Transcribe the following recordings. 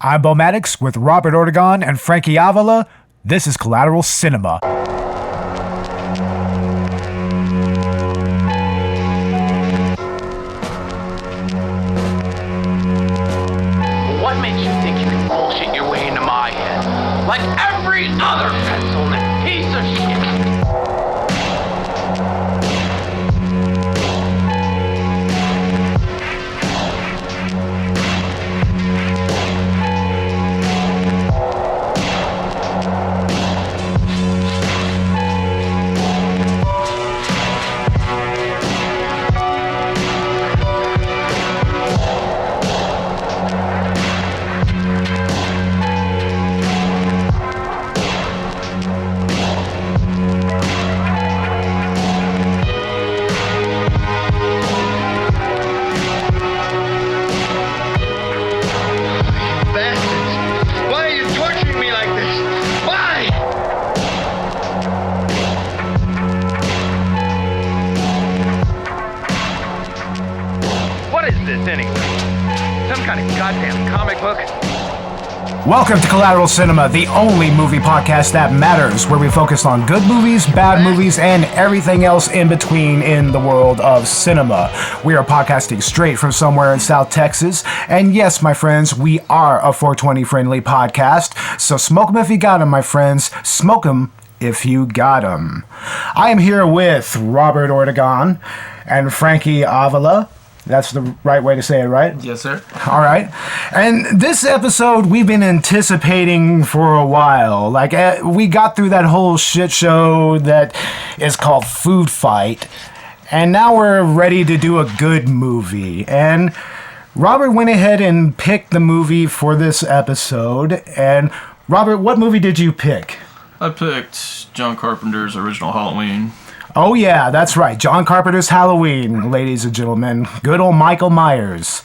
I'm Beau with Robert Ortegon and Frankie Avila. This is Collateral Cinema. What makes you think you can bullshit your way into my head? Like every other pencil-neck piece of shit! Welcome to Collateral Cinema, the only movie podcast that matters, where we focus on good movies, bad movies, and everything else in between in the world of cinema. We are podcasting straight from somewhere in South Texas, and yes, my friends, we are a 420 friendly podcast, so smoke 'em if you got 'em, my friends. Smoke 'em if you got 'em. I am here with Robert Ortegon and Frankie Avila. That's the right way to say it, right? Yes, sir. All right. And this episode we've been anticipating for a while. Like, we got through that whole shit show that is called Food Fight, and now we're ready to do a good movie. And Robert went ahead and picked the movie for this episode. And Robert, what movie did you pick? I picked John Carpenter's original Halloween. Oh yeah, that's right. John Carpenter's Halloween, ladies and gentlemen. Good old Michael Myers.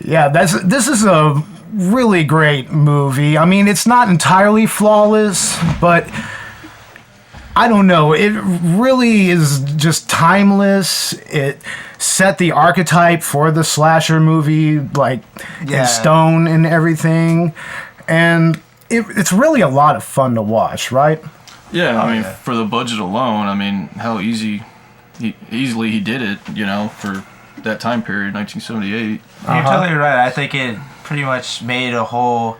Yeah, this is a really great movie. I mean, it's not entirely flawless, but I don't know. It really is just timeless. It set the archetype for the slasher movie, like, in stone and everything. And it's really a lot of fun to watch, right? Yeah, I mean, for the budget alone, I mean, how easily he did it, you know, for that time period, 1978. You're totally right. I think it pretty much made a whole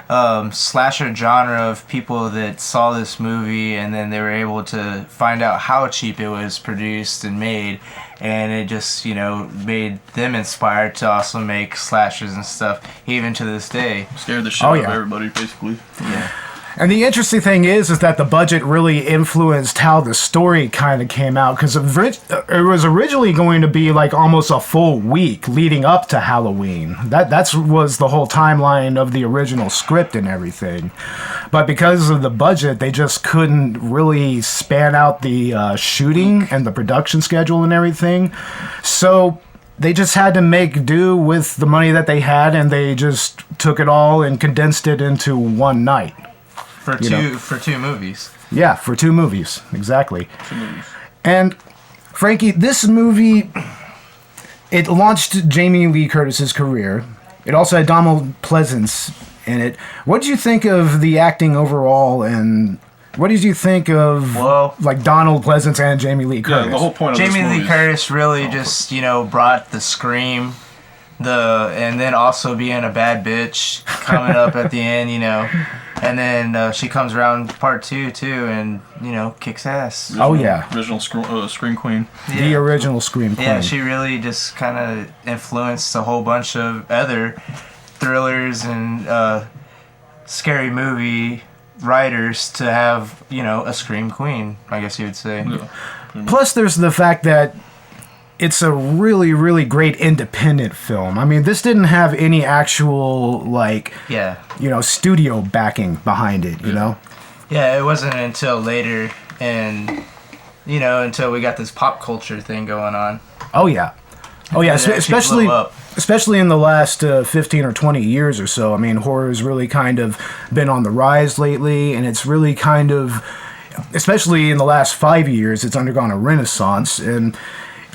slasher genre of people that saw this movie, and then they were able to find out how cheap it was produced and made, and it just, you know, made them inspired to also make slashers and stuff, even to this day. Scared the shit out of everybody, basically. Yeah. And the interesting thing is that the budget really influenced how the story kind of came out, because it was originally going to be like almost a full week leading up to Halloween. That was the whole timeline of the original script and everything. But because of the budget, they just couldn't really span out the shooting and the production schedule and everything. So they just had to make do with the money that they had, and they just took it all and condensed it into one night. For two movies. Yeah, for two movies. Exactly. And Frankie, this movie, it launched Jamie Lee Curtis's career. It also had Donald Pleasence in it. What did you think of the acting overall, and what did you think of like Donald Pleasence and Jamie Lee Curtis? Yeah, the whole point of Jamie this movie Lee Curtis really just, you know, brought the scream, and then also being a bad bitch coming up at the end, you know. And then she comes around part 2 too, and, you know, kicks ass. Original Scream Queen. Yeah. The original Scream Queen. Yeah, she really just kind of influenced a whole bunch of other thrillers and scary movie writers to have, you know, a Scream Queen, I guess you would say. Yeah. Plus, there's the fact that it's a really, really great independent film. I mean, this didn't have any actual, like, you know, studio backing behind it, you know? Yeah, it wasn't until later, and, you know, until we got this pop culture thing going on. Oh, yeah. Oh, yeah, especially in the last 15 or 20 years or so. I mean, horror's really kind of been on the rise lately, and it's really kind of, especially in the last 5 years, it's undergone a renaissance, and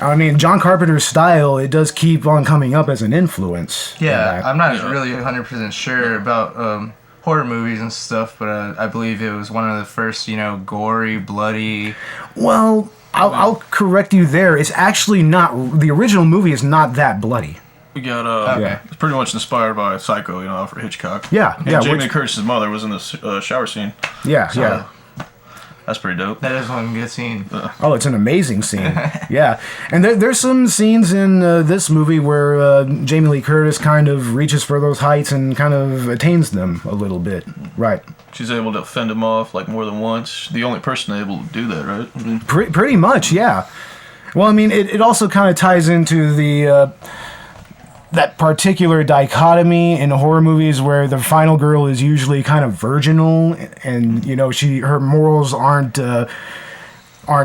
I mean, John Carpenter's style, it does keep on coming up as an influence. Yeah, I'm not really 100% sure about horror movies and stuff, but I believe it was one of the first, gory, bloody... Well, I'll correct you there. It's actually not... The original movie is not that bloody. We got it's pretty much inspired by Psycho, Alfred Hitchcock. Yeah, and yeah. Jamie Lee Curtis's mother was in the shower scene. Yeah, so, yeah. That's pretty dope. That is one good scene. Oh, it's an amazing scene. Yeah, and there's some scenes in this movie where Jamie Lee Curtis kind of reaches for those heights and kind of attains them a little bit. Right. She's able to fend him off like more than once. The only person able to do that, right? I mean, pretty much, yeah. Well, I mean, it also kind of ties into the... that particular dichotomy in horror movies where the final girl is usually kind of virginal and her morals aren't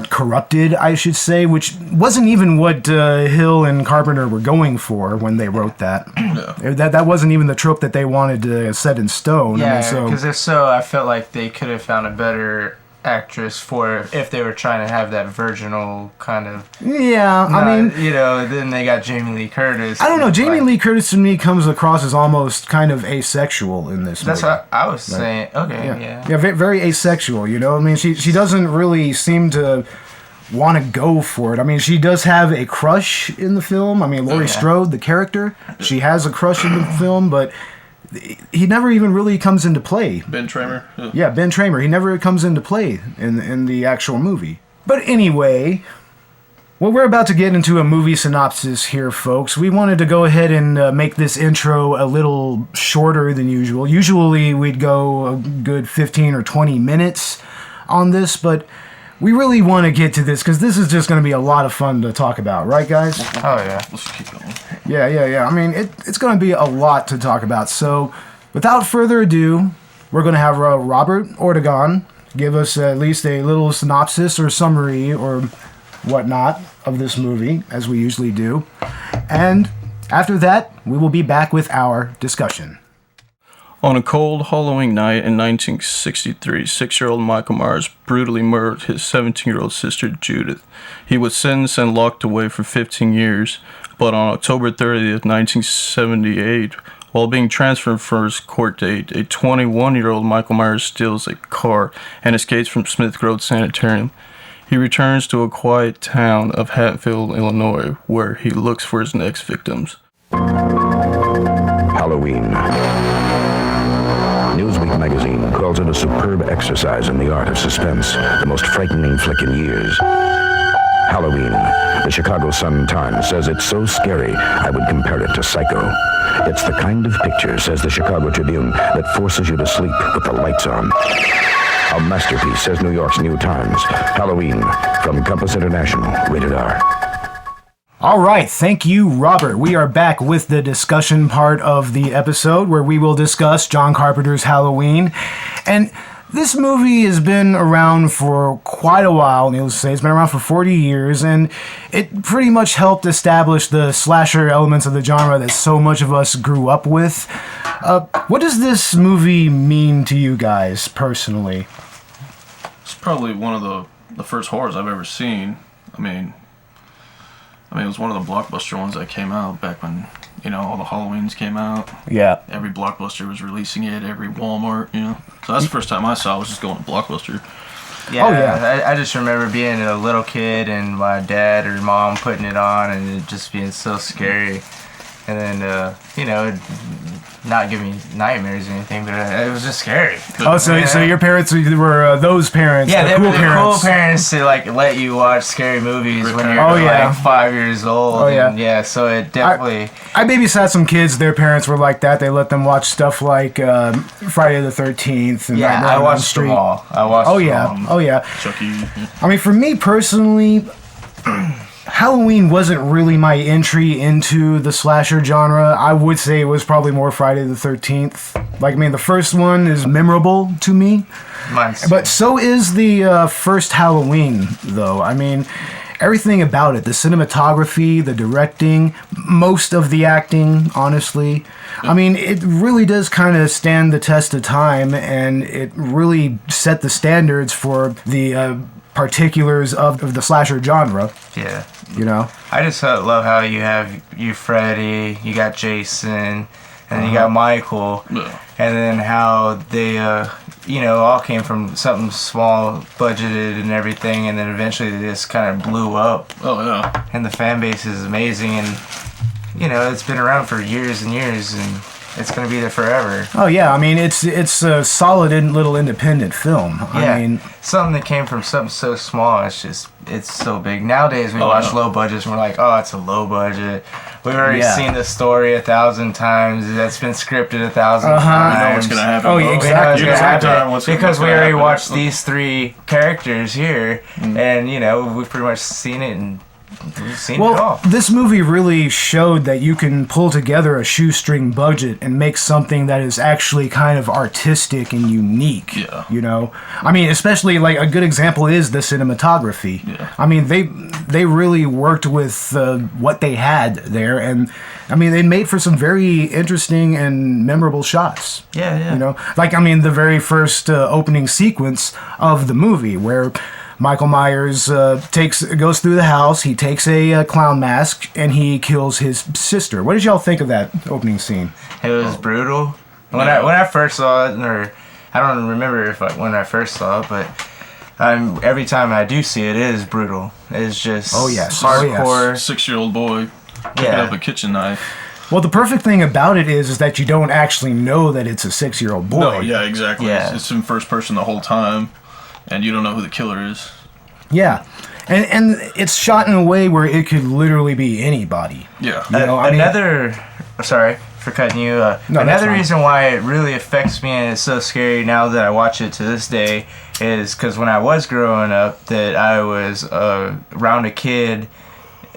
corrupted, I should say, which wasn't even what Hill and Carpenter were going for when they wrote that. Yeah. That wasn't even the trope that they wanted to set in stone. Yeah, I mean, because if so, I felt like they could have found a better actress for if they were trying to have that virginal kind of. Yeah, I mean, then they got Jamie Lee Curtis. I don't know. Jamie Lee Curtis to me comes across as almost kind of asexual in this. That's movie. what I was saying. Okay, yeah, very asexual. I mean, she doesn't really seem to want to go for it. I mean, she does have a crush in the film. I mean, Laurie Strode, the character, she has a crush in the film, but he never even really comes into play. Ben Tramer? Yeah, Ben Tramer. He never comes into play in the actual movie. But anyway, well, we're about to get into a movie synopsis here, folks. We wanted to go ahead and make this intro a little shorter than usual. Usually we'd go a good 15 or 20 minutes on this, but we really want to get to this because this is just going to be a lot of fun to talk about, right, guys? Oh, yeah. Let's keep going. Yeah. I mean, it's going to be a lot to talk about. So, without further ado, we're going to have Robert Ortegon give us at least a little synopsis or summary or whatnot of this movie, as we usually do. And after that, we will be back with our discussion. On a cold Halloween night in 1963, 6-year-old Michael Myers brutally murdered his 17-year-old sister Judith. He was sentenced and locked away for 15 years, but on October 30th, 1978, while being transferred for his court date, a 21-year-old Michael Myers steals a car and escapes from Smith Road Sanitarium. He returns to a quiet town of Hatfield, Illinois, where he looks for his next victims. Halloween. Newsweek magazine calls it a superb exercise in the art of suspense, the most frightening flick in years. Halloween. The Chicago Sun-Times says it's so scary, I would compare it to Psycho. It's the kind of picture, says the Chicago Tribune, that forces you to sleep with the lights on. A masterpiece, says New York's New Times. Halloween, from Compass International, rated R. All right, thank you, Robert. We are back with the discussion part of the episode where we will discuss John Carpenter's Halloween. And this movie has been around for quite a while, needless to say. It's been around for 40 years, and it pretty much helped establish the slasher elements of the genre that so much of us grew up with. What does this movie mean to you guys, personally? It's probably one of the first horrors I've ever seen. I mean, it was one of the blockbuster ones that came out back when, all the Halloweens came out. Yeah. Every Blockbuster was releasing it, every Walmart, So that's the first time I saw it, was just going to Blockbuster. Yeah, oh, yeah. I just remember being a little kid and my dad or mom putting it on and it just being so scary. And then, not giving me nightmares or anything, but it was just scary. Oh, so your parents were those parents? Yeah, they cool were the parents. cool parents to let you watch scary movies when you're yeah. 5 years old. Oh yeah, and yeah. So it definitely. I babysat some kids. Their parents were like that. They let them watch stuff like Friday the 13th. And Yeah, I watched them all. Oh yeah. Chucky. I mean, for me personally, Halloween wasn't really my entry into the slasher genre. I would say it was probably more Friday the 13th. The first one is memorable to me. But so is the first Halloween, though. I mean, everything about it, the cinematography, the directing, most of the acting, honestly. I mean, it really does kind of stand the test of time, and it really set the standards for the particulars of the slasher genre. Yeah. You know. I just love how you have Freddy, you got Jason, and then you got Michael, and then how they, all came from something small, budgeted and everything, and then eventually they just kind of blew up. Oh, yeah. And the fan base is amazing, and, it's been around for years and years, and it's going to be there forever. Oh, yeah. I mean, it's a solid little independent film. Yeah. I mean, something that came from something so small, it's so big. Nowadays, we watch low budgets, and we're like, oh, it's a low budget. We've already seen the story 1,000 times. That's been scripted 1,000 times. You know what's going to happen. Oh, exactly. Because we already watched these 3 characters here, and, we've pretty much seen it, and we've seen it all. This movie really showed that you can pull together a shoestring budget and make something that is actually kind of artistic and unique. Yeah. I mean, especially like a good example is the cinematography. Yeah. I mean, they really worked with what they had there, and I mean, they made for some very interesting and memorable shots. Yeah. The very first opening sequence of the movie where Michael Myers goes through the house. He takes a clown mask and he kills his sister. What did y'all think of that opening scene? It was brutal. When I first saw it, or I don't remember when I first saw it, but every time I do see it, it is brutal. It's just hardcore. 6-year-old boy picking up a kitchen knife. Well, the perfect thing about it is that you don't actually know that it's a 6-year-old boy. No, yeah, exactly. Yeah. It's in first person the whole time. And you don't know who the killer is. Yeah. And it's shot in a way where it could literally be anybody. Yeah. Sorry for cutting you. No, another reason why it really affects me and it's so scary now that I watch it to this day is because when I was growing up, that I was around a kid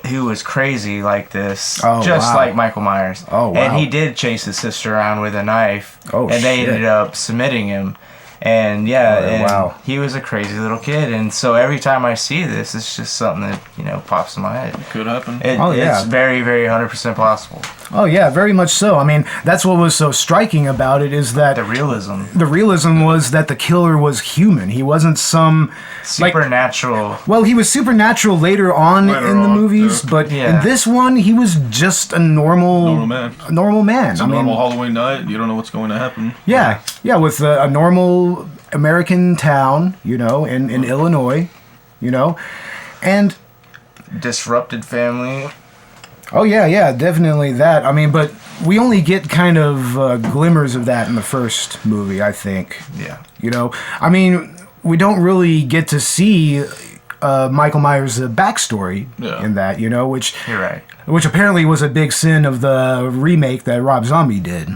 who was crazy like this, like Michael Myers. Oh, wow. And he did chase his sister around with a knife, and they ended up submitting him. And he was a crazy little kid, and so every time I see this, it's just something that pops in my head. Could happen. It's very, very 100% possible. Oh yeah, very much so. I mean, that's what was so striking about it is that the realism. The realism was that the killer was human. He wasn't some supernatural. He was supernatural later on in the movies, but in this one, he was just a normal man. A normal man. It's a normal Halloween night. You don't know what's going to happen. Yeah, with a normal American town, in Illinois, and disrupted family. Oh yeah, definitely that. I mean, but we only get kind of glimmers of that in the first movie, I think. Yeah. I mean, we don't really get to see Michael Myers' backstory in that, which you're right. Which apparently was a big sin of the remake that Rob Zombie did.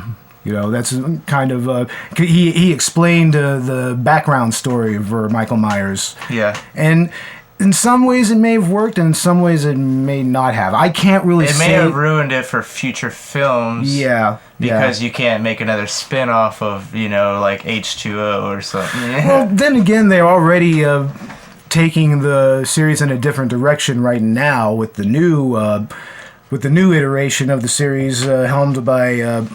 That's kind of he explained the background story of Michael Myers. Yeah. And in some ways it may have worked, and in some ways it may not have. I can't really say. It may have ruined it for future films. Yeah. Because you can't make another spin-off of, like H2O or something. Well, then again, they're already taking the series in a different direction right now with the new iteration of the series, helmed by.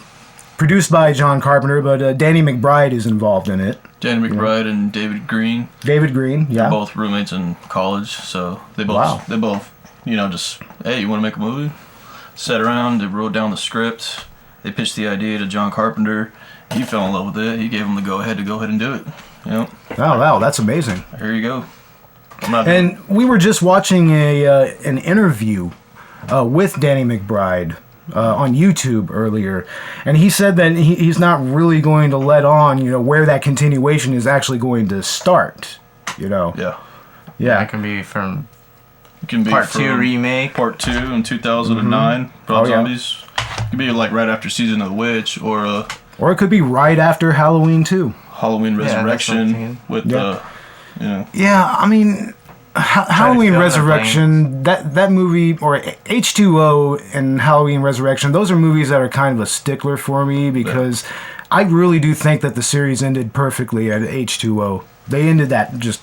Produced by John Carpenter, but Danny McBride is involved in it. Danny McBride and David Green. David Green, yeah. They're both roommates in college, so they both, just, hey, you want to make a movie? Sat around, they wrote down the script, they pitched the idea to John Carpenter, he fell in love with it, he gave him the go-ahead and do it. Oh, wow, that's amazing. Here you go. And we were just watching an interview with Danny McBride on YouTube earlier, and he said that he's not really going to let on, where that continuation is actually going to start, Yeah. It can be from Part 2 remake. Part 2 in 2009, Rob Zombies. It could be like right after Season of the Witch, or it could be right after Halloween 2. Halloween Resurrection with Yeah, I mean, Halloween Resurrection, that movie, or H2O and Halloween Resurrection, those are movies that are kind of a stickler for me because I really do think that the series ended perfectly at H2O. They ended that just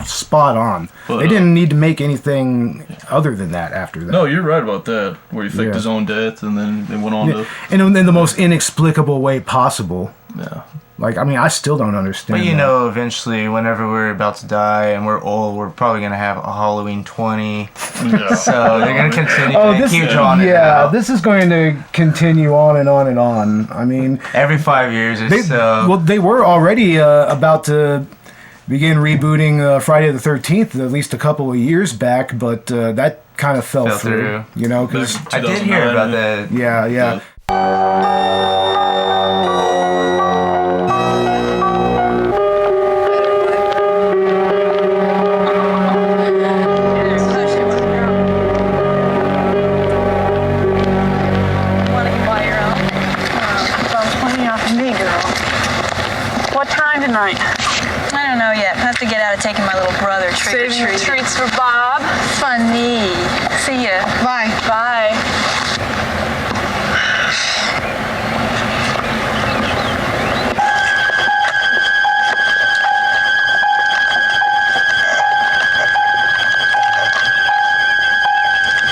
spot on. But, they didn't need to make anything other than that after that. No, you're right about that, where he faked his own death and then they went on to... in the most inexplicable way possible. Yeah. Like, I mean, I still don't understand. But you that. know, eventually, whenever we're about to die and we're old, we're probably gonna have a Halloween 20. So they're gonna continue to keep drawing it out. This is going to continue on and on and on. I mean, every 5 years or so. Well, they were already about to begin rebooting Friday the 13th, at least a couple of years back, but that kind of fell through. You know, because I did hear about that. Yeah. Tonight? I don't know yet. I have to get out of taking my little brother trick-or-treating. Treats for Bob. Funny. See ya. Bye. Bye.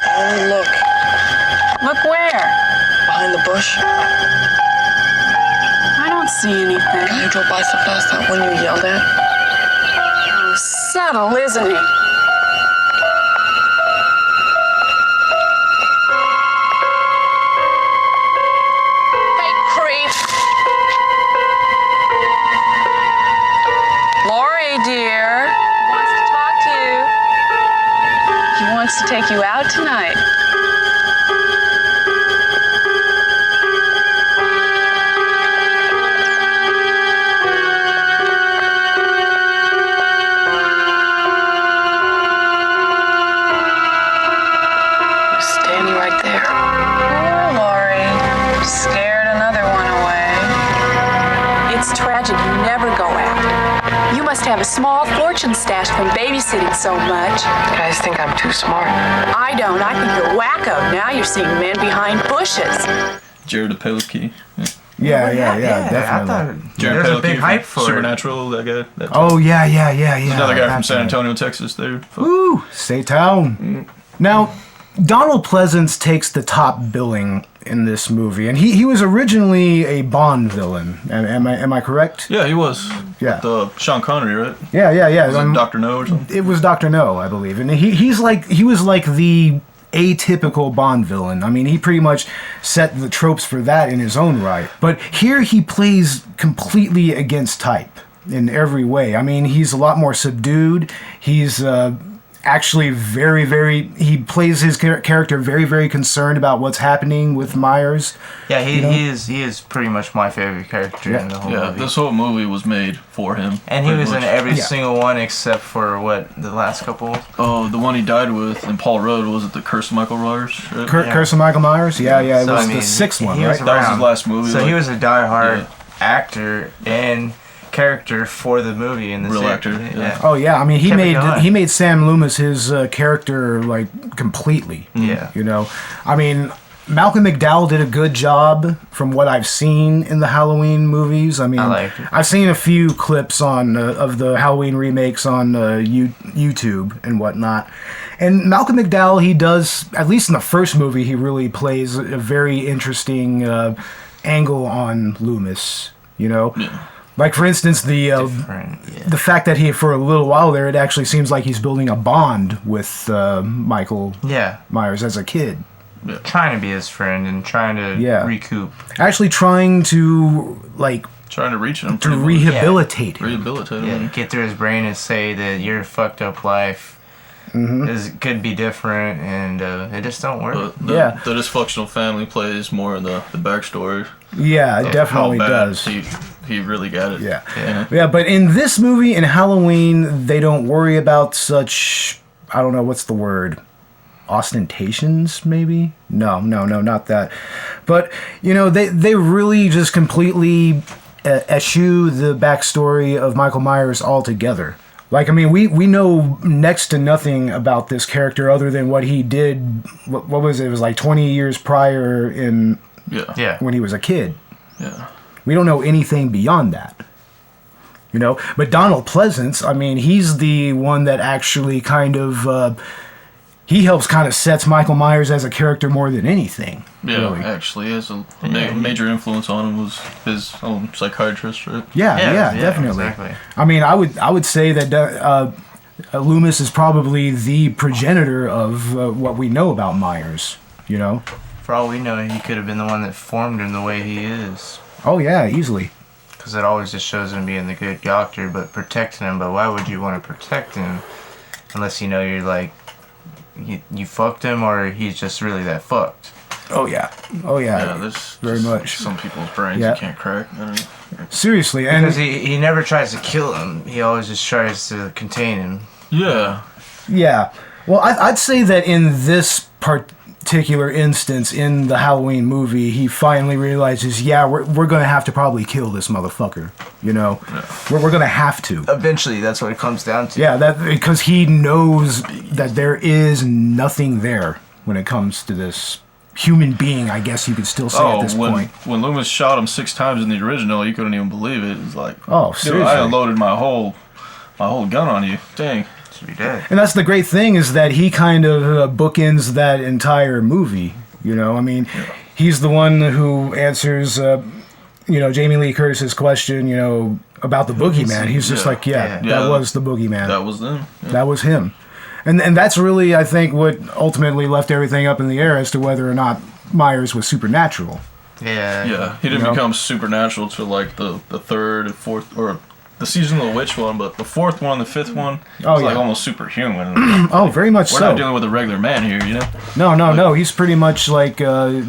Oh, look. Look where? Behind the bush. I don't see anything. Guy who drove by so fast, that one you yelled at. Oh, subtle, isn't he? Hey, creep. Lori, dear. He wants to talk to you. He wants to take you out tonight. Standing right there. Poor Lori. Scared another one away. It's tragic you never go out. You must have a small fortune stashed from babysitting so much. Guys think I'm too smart. I don't. I think you're wacko. Now you're seeing men behind bushes. Jared Padalecki. Yeah, I definitely. thought Jared there was a Padalecki big from hype for it. Supernatural, that guy. That Oh, yeah. another guy from San That's right. Antonio, Texas. There. Woo, stay town. Now, Donald Pleasence takes the top billing in this movie, and he was originally a Bond villain. Am I correct? Yeah, he was. Yeah. The Sean Connery, right? Yeah. Was it Dr. No or something? It was Dr. No, I believe, and he was like the atypical Bond villain. I mean, he pretty much set the tropes for that in his own right. But here he plays completely against type in every way. I mean, he's a lot more subdued. He's actually he plays his character very, very concerned about what's happening with Myers. Yeah, he is pretty much my favorite character in the whole movie. This whole movie was made for him. And he pretty was in much. every single one except for the last couple. Oh, the one he died with in Paul Rudd, was it the Curse of Michael Myers? Right? Curse of Michael Myers? Yeah, it So, was I mean, the sixth one, he right? was That was his around. last movie. So like, he was a diehard actor and character for the movie in the Real series. actor, yeah. Oh yeah, I mean Kept it going. he made Sam Loomis his character like completely. Yeah. You know, I mean Malcolm McDowell did a good job from what I've seen in the Halloween movies. I mean, I liked it. I've seen a few clips on of the Halloween remakes on YouTube and whatnot. And Malcolm McDowell, he does, at least in the first movie, he really plays a very interesting angle on Loomis. You know. Yeah. Like, for instance, the fact that for a little while there, it actually seems like he's building a bond with Michael Myers as a kid. Trying to be his friend and trying to recoup. Actually trying to, like... Trying to reach him. To rehabilitate him. Rehabilitate him. Yeah, get through his brain and say that your fucked up life could be different and it just don't work. The dysfunctional family plays more in the backstory. Yeah, it definitely does. He really got it. Yeah, but in this movie, in Halloween, they don't worry about such, I don't know, what's the word? Ostentations, maybe? No, not that. But, you know, they really just completely eschew the backstory of Michael Myers altogether. Like, I mean, we know next to nothing about this character other than what he did, what was it? It was like 20 years prior when he was a kid. Yeah. We don't know anything beyond that. You know? But Donald Pleasence, I mean, he's the one that actually kind of he helps kind of sets Michael Myers as a character more than anything. Yeah, really. actually, has a major influence on him was his own psychiatrist, right? Yeah, definitely. Exactly. I mean, I would say that Loomis is probably the progenitor of what we know about Myers. You know. For all we know, he could have been the one that formed him the way he is. Oh yeah, easily. Because it always just shows him being the good doctor, but protecting him. But why would you want to protect him unless you know you're like, you fucked him or he's just really that fucked? Oh yeah. Yeah, there's very much some people's brains Yeah. you can't crack. I don't know. Seriously, and Because he never tries to kill him. He always just tries to contain him. Yeah. yeah. Well, I'd say that in this particular instance in the Halloween movie, he finally realizes, yeah, we're gonna have to probably kill this motherfucker. You know, we're gonna have to. Eventually, that's what it comes down to. Yeah, that because he knows that there is nothing there when it comes to this human being, I guess you could still say at this point. When Loomis shot him 6 times in the original, you couldn't even believe it. It's like, Oh, dude, seriously. I unloaded my whole gun on you. Dang. Should be dead. And that's the great thing is that he kind of bookends that entire movie. You know, I mean, he's the one who answers, Jamie Lee Curtis's question, about the boogeyman. He's just like, that was the boogeyman. That was them. Yeah. That was him. And that's really, I think, what ultimately left everything up in the air as to whether or not Myers was supernatural. Yeah. Yeah, he didn't become supernatural till like the third and fourth, or the season of the witch one, but the fourth one, the fifth one, was like almost superhuman. Oh, very much We're so. not dealing with a regular man here, you know? No. He's pretty much like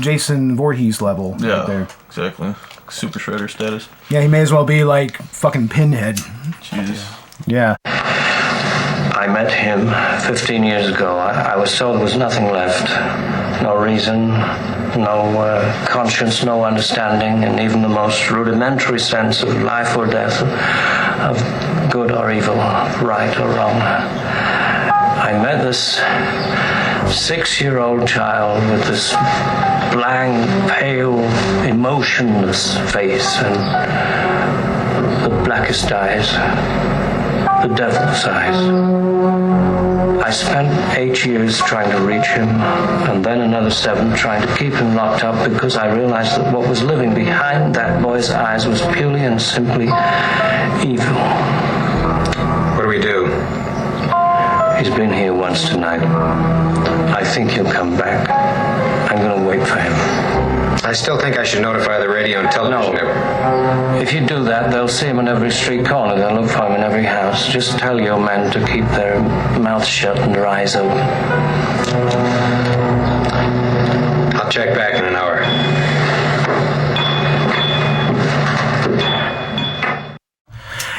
Jason Voorhees level. Yeah, right there. exactly. Super Shredder status. Yeah, he may as well be like fucking Pinhead. Jesus. Yeah. I met him 15 years ago. I was told there was nothing left. No reason, no conscience, no understanding, and even the most rudimentary sense of life or death, of good or evil, right or wrong. I met this 6-year-old child with this blank, pale, emotionless face and the blackest eyes. The devil's eyes. I spent 8 years trying to reach him, and then another 7 trying to keep him locked up because I realized that what was living behind that boy's eyes was purely and simply evil. What do we do? He's been here once tonight. I think he'll come back. I'm gonna wait for him. I still think I should notify the radio and television network. If you do that, they'll see him in every street corner. They'll look for him in every house. Just tell your men to keep their mouths shut and their eyes open. I'll check back in an hour.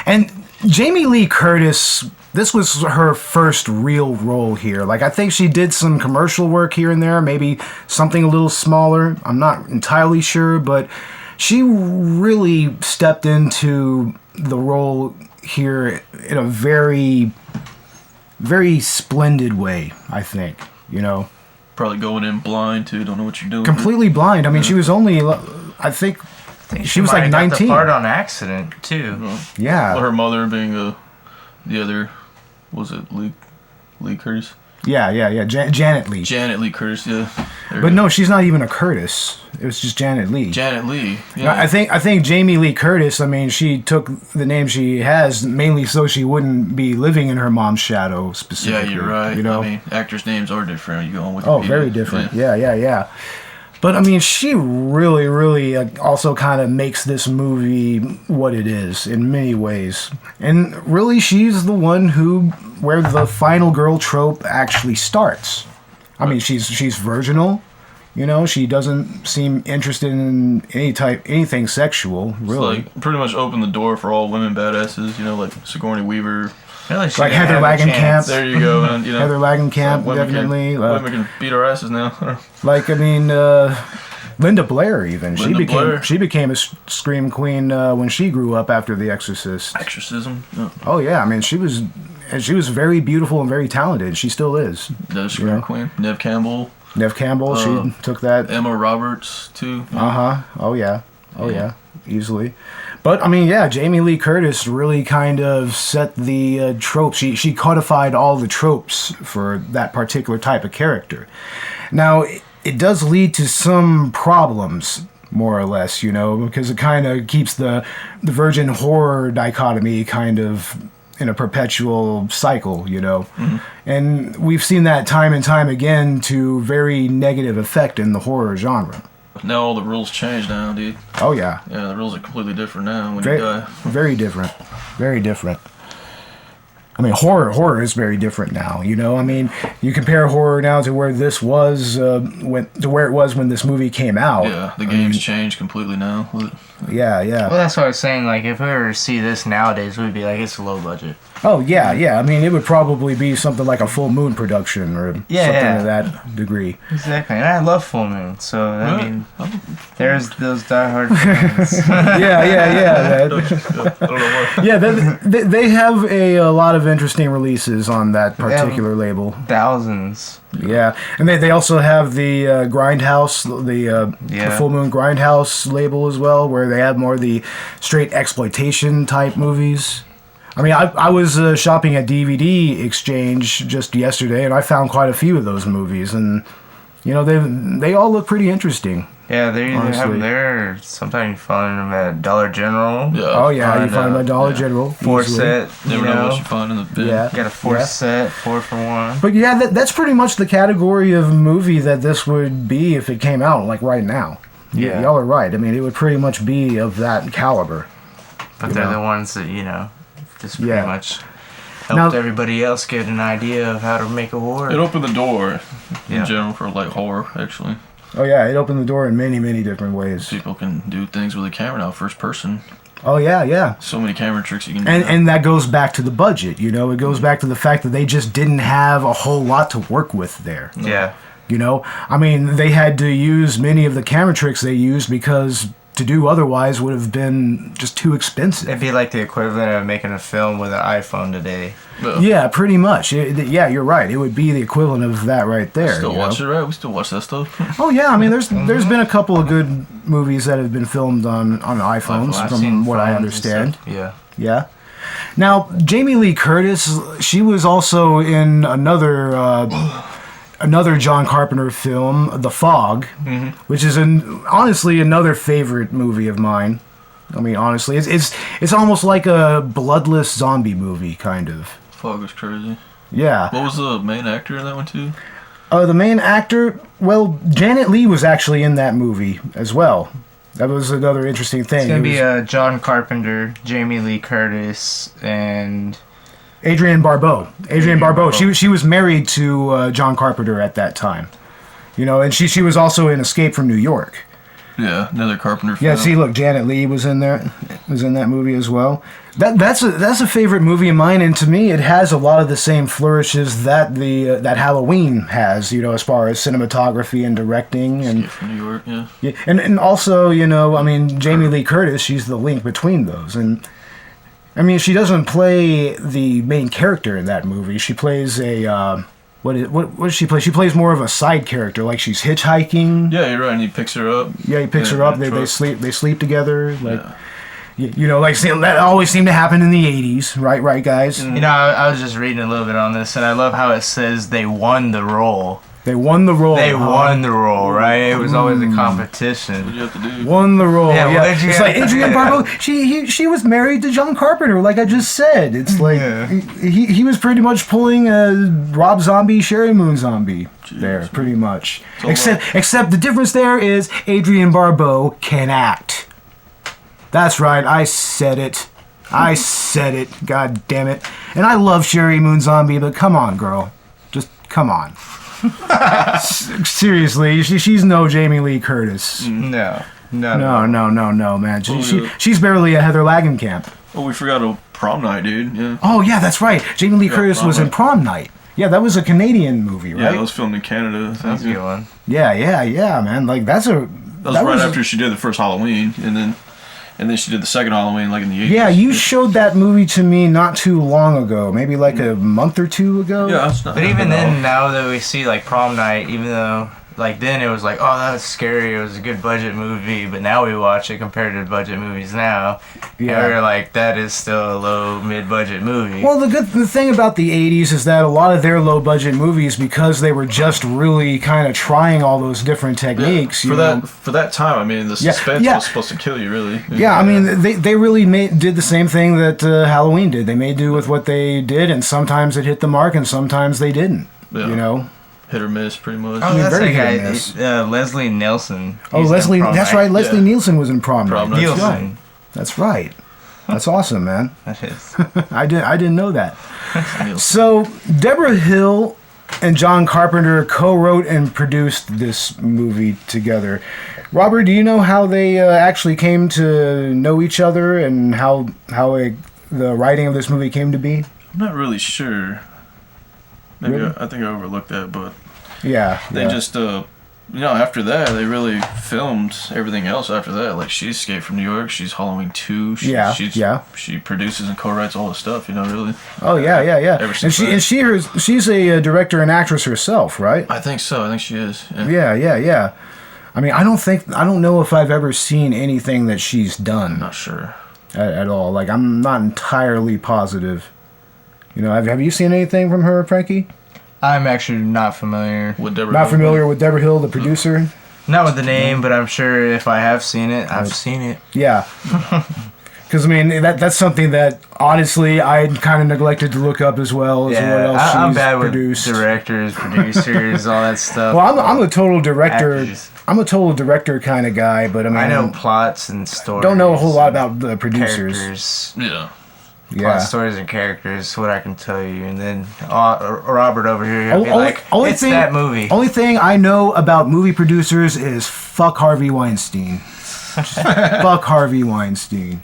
And Jamie Lee Curtis, this was her first real role here. Like, I think she did some commercial work here and there, maybe something a little smaller. I'm not entirely sure, but she really stepped into the role here in a very, very splendid way, I think, Probably going in blind, too. Don't know what you're doing. Completely blind. I mean, she was only, I think she was like 19. Got the part on accident, too. Yeah. Well, her mother being the other, was it Lee Curtis? Yeah. Janet Lee. Janet Lee Curtis, yeah. But no, she's not even a Curtis. It was just Janet Lee. Janet Lee, yeah. I think Jamie Lee Curtis, I mean, she took the name she has mainly so she wouldn't be living in her mom's shadow specifically. Yeah, you're right. I mean, actors' names are different. You go on Wikipedia. Oh, very different. Yeah. But I mean, she really, really also kind of makes this movie what it is in many ways. And really, she's the one where the final girl trope actually starts. I mean, she's virginal. She doesn't seem interested in anything sexual, really. It's like pretty much opened the door for all women badasses, like Sigourney Weaver. Really, like Heather Langenkamp. There you go, man. Heather Langenkamp, so definitely. Women can beat our asses now. Like, I mean, Linda Blair even. She became a scream queen when she grew up after The Exorcist. Exorcism. No. Oh yeah, I mean she was very beautiful and very talented. She still is. The scream queen. Nev Campbell, she took that. Emma Roberts too. Oh yeah. easily. But I mean, yeah, Jamie Lee Curtis really kind of set the tropes. She codified all the tropes for that particular type of character. Now, it does lead to some problems, more or less, you know, because it kind of keeps the virgin horror dichotomy kind of in a perpetual cycle, you know. Mm-hmm. And we've seen that time and time again to very negative effect in the horror genre. Now all the rules change now, dude. Oh, yeah. Yeah, the rules are completely different now when you die. Very different. Very different. I mean, horror is very different now, you know? I mean, you compare horror now to where this was, to where it was when this movie came out. Yeah, the game's changed completely now. Yeah. Well, that's what I was saying. Like, if we were to see this nowadays, we'd be like, it's low budget. Oh, yeah. I mean, it would probably be something like a Full Moon production or something to that degree. Exactly. And I love Full Moon, so, I mean, there's those diehard fans. Yeah. They have a lot of interesting releases on that particular label. Thousands. Yeah, and they also have the Grindhouse, the Full Moon Grindhouse label as well, where they have more of the straight exploitation type movies. I mean, I was shopping at DVD Exchange just yesterday, and I found quite a few of those movies, and you know they all look pretty interesting. Yeah, they have them there. Sometimes you find them at Dollar General. Yeah. Oh yeah, you find them at Dollar General. 4-set. Never know what you find in the bin. Yeah. You got a 4-set, 4 for 1. But yeah, that's pretty much the category of movie that this would be if it came out, like right now. Yeah. Y'all are right. I mean, it would pretty much be of that caliber. But they're the ones that, you know, just pretty much helped everybody else get an idea of how to make a horror. It opened the door in general for like horror, actually. Oh yeah, it opened the door in many, many different ways. People can do things with a camera now, first person. Oh yeah. So many camera tricks you can do. And that goes back to the budget, you know. It goes back to the fact that they just didn't have a whole lot to work with there. Yeah. You know, I mean, they had to use many of the camera tricks they used because to do otherwise would have been just too expensive. It'd be like the equivalent of making a film with an iPhone today. Yeah, pretty much. Yeah, you're right. It would be the equivalent of that right there. We still watch it, right? We still watch that stuff. Oh yeah, I mean, there's been a couple of good movies that have been filmed on iPhones, from what I understand. Yeah. Now, Jamie Lee Curtis, she was also in another John Carpenter film, The Fog, which is honestly another favorite movie of mine. I mean, honestly, it's almost like a bloodless zombie movie, kind of. Fog was crazy. Yeah. What was the main actor in that one too? The main actor, well, Janet Leigh was actually in that movie as well. That was another interesting thing. It's gonna be John Carpenter, Jamie Lee Curtis, and Adrienne Barbeau. Adrienne Barbeau. She was married to John Carpenter at that time. You know, and she was also in Escape from New York. Yeah, another Carpenter film. Yeah, see, look, Janet Leigh was in there. Was in that movie as well. That's a favorite movie of mine, and to me, it has a lot of the same flourishes that that Halloween has. You know, as far as cinematography and directing and Escape from New York. Yeah, and also, you know, I mean, Jamie Lee Curtis, she's the link between those, and I mean, she doesn't play the main character in that movie. She plays a what does she play? She plays more of a side character, like she's hitchhiking. Yeah, you're right. And he picks her up. Yeah, he picks her up. They sleep together. Like, you know, like that always seemed to happen in the 80s, right, guys? You know, I was just reading a little bit on this, and I love how it says they won the role. They won the role. They won the role, right? It was always a competition. What do you have to do? Won the role. Yeah, yeah. It's like Adrienne Barbeau. She was married to John Carpenter, like I just said. It's like he was pretty much pulling a Rob Zombie, Sherry Moon Zombie there, pretty much. Except the difference there is Adrienne Barbeau can act. That's right. I said it. God damn it. And I love Sherry Moon Zombie, but come on, girl. Just come on. Seriously, she's no Jamie Lee Curtis. No, man. She's barely a Heather Langenkamp. Oh, we forgot a Prom Night, dude. Yeah. Oh yeah, that's right. Jamie Lee Curtis was in Prom Night. Yeah, that was a Canadian movie, right? Yeah, it was filmed in Canada. That's a good one. Yeah, man. Like that was right after she did the first Halloween, and then she did the second Halloween, like in the 80s. Yeah, you showed that movie to me not too long ago, maybe like a month or two ago. Yeah, that's not. But even then, now that we see like Prom Night, even though like then it was like, oh, that was scary. It was a good budget movie. But now we watch it compared to budget movies now. Yeah. And we're like, that is still a low mid-budget movie. Well, the thing about the 80s is that a lot of their low-budget movies, because they were just really kind of trying all those different techniques. Yeah. For that time, I mean, the suspense was supposed to kill you, really. Yeah, I mean, they really did the same thing that Halloween did. They made do with what they did, and sometimes it hit the mark, and sometimes they didn't. Yeah. You know? Hit or miss, pretty much. Oh, that's very that hit or guy, miss. Leslie Nielsen. Oh, He's in Leslie, Prom that's Night. right. Leslie Nielsen was in Prom Night. That's Nielsen. right. That's right. That's awesome, man. That is. I didn't know that. So Deborah Hill and John Carpenter co-wrote and produced this movie together. Robert, do you know how they actually came to know each other and how the writing of this movie came to be? I'm not really sure. Maybe Really? I think I overlooked that, but Yeah. they just after that they really filmed everything else after that. Like she escaped from New York, she's Halloween 2. She produces and co-writes all the stuff, really. Oh yeah. Ever And since she's a director and actress herself, right? I think so. I think she is. Yeah. I mean, I don't know if I've ever seen anything that she's done. I'm not sure at all. Like, I'm not entirely positive. Have you seen anything from her, Frankie? I'm actually not familiar. with Deborah. Not familiar with Deborah Hill, the producer? Not with the name, but I'm sure if I have seen it, I've seen it. Yeah. Because, I mean, that's something that, honestly, I kind of neglected to look up as well as what else I'm she's bad produced. with directors, producers, all that stuff. Well, I'm a total director. Actors. I'm a total director kind of guy, but I mean, I know plots and stories. don't know a whole lot about the producers. Characters. Yeah. Plot, stories, and characters. What I can tell you, and then Robert over here, he'll be like, "It's that movie." Only thing I know about movie producers is fuck Harvey Weinstein. Fuck Harvey Weinstein.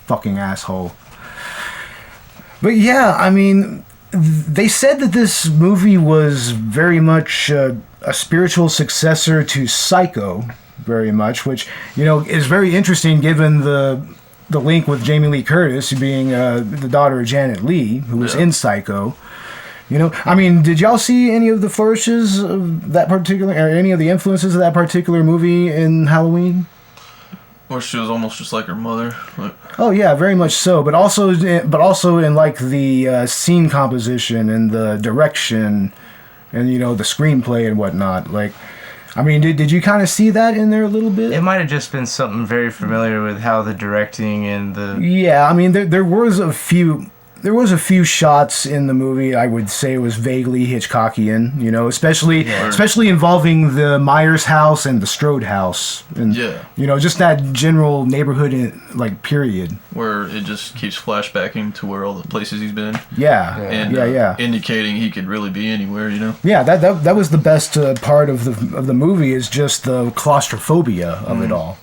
Fucking asshole. But yeah, I mean, they said that this movie was very much a spiritual successor to Psycho, very much, which is very interesting given the link with Jamie Lee Curtis being the daughter of Janet Leigh, who was in Psycho. I mean, did y'all see any of the flourishes of that particular, or any of the influences of that particular movie in Halloween? Or she was almost just like her mother. Oh yeah, very much so. But also in like the scene composition and the direction, and the screenplay and whatnot. Like, I mean, did you kind of see that in there a little bit? It might have just been something very familiar with how the directing and the... Yeah, I mean, there was a few shots in the movie I would say was vaguely Hitchcockian, especially involving the Myers house and the Strode house, and just that general neighborhood period where it just keeps flashbacking to where all the places he's been. And indicating he could really be anywhere. Yeah, that was the best part of the movie, is just the claustrophobia of it all.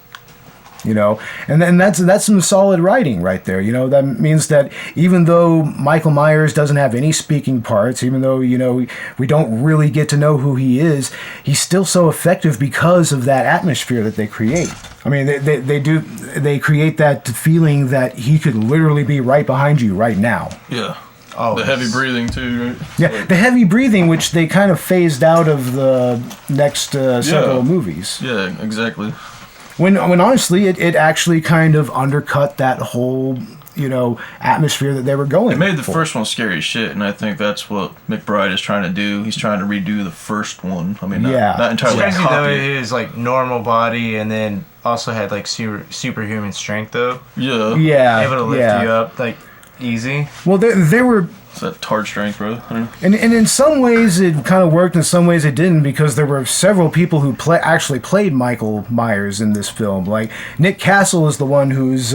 And then that's some solid writing right there. That means that even though Michael Myers doesn't have any speaking parts, even though we don't really get to know who he is, he's still so effective because of that atmosphere that they create. I mean, they create that feeling that he could literally be right behind you right now. Yeah. Oh, the heavy breathing too, right? Yeah, the heavy breathing, which they kind of phased out of the next several movies. Yeah, exactly. When honestly, it actually kind of undercut that whole, atmosphere that they were going. It made the first one scary as shit, and I think that's what McBride is trying to do. He's trying to redo the first one. I mean, not entirely crazy copy. though, it was like normal body, and then also had like superhuman strength though. Yeah. Able to lift you up like easy. Well, they were. It's that tard strength, bro. And in some ways it kind of worked, in some ways it didn't, because there were several people who actually played Michael Myers in this film. Like Nick Castle is the one who's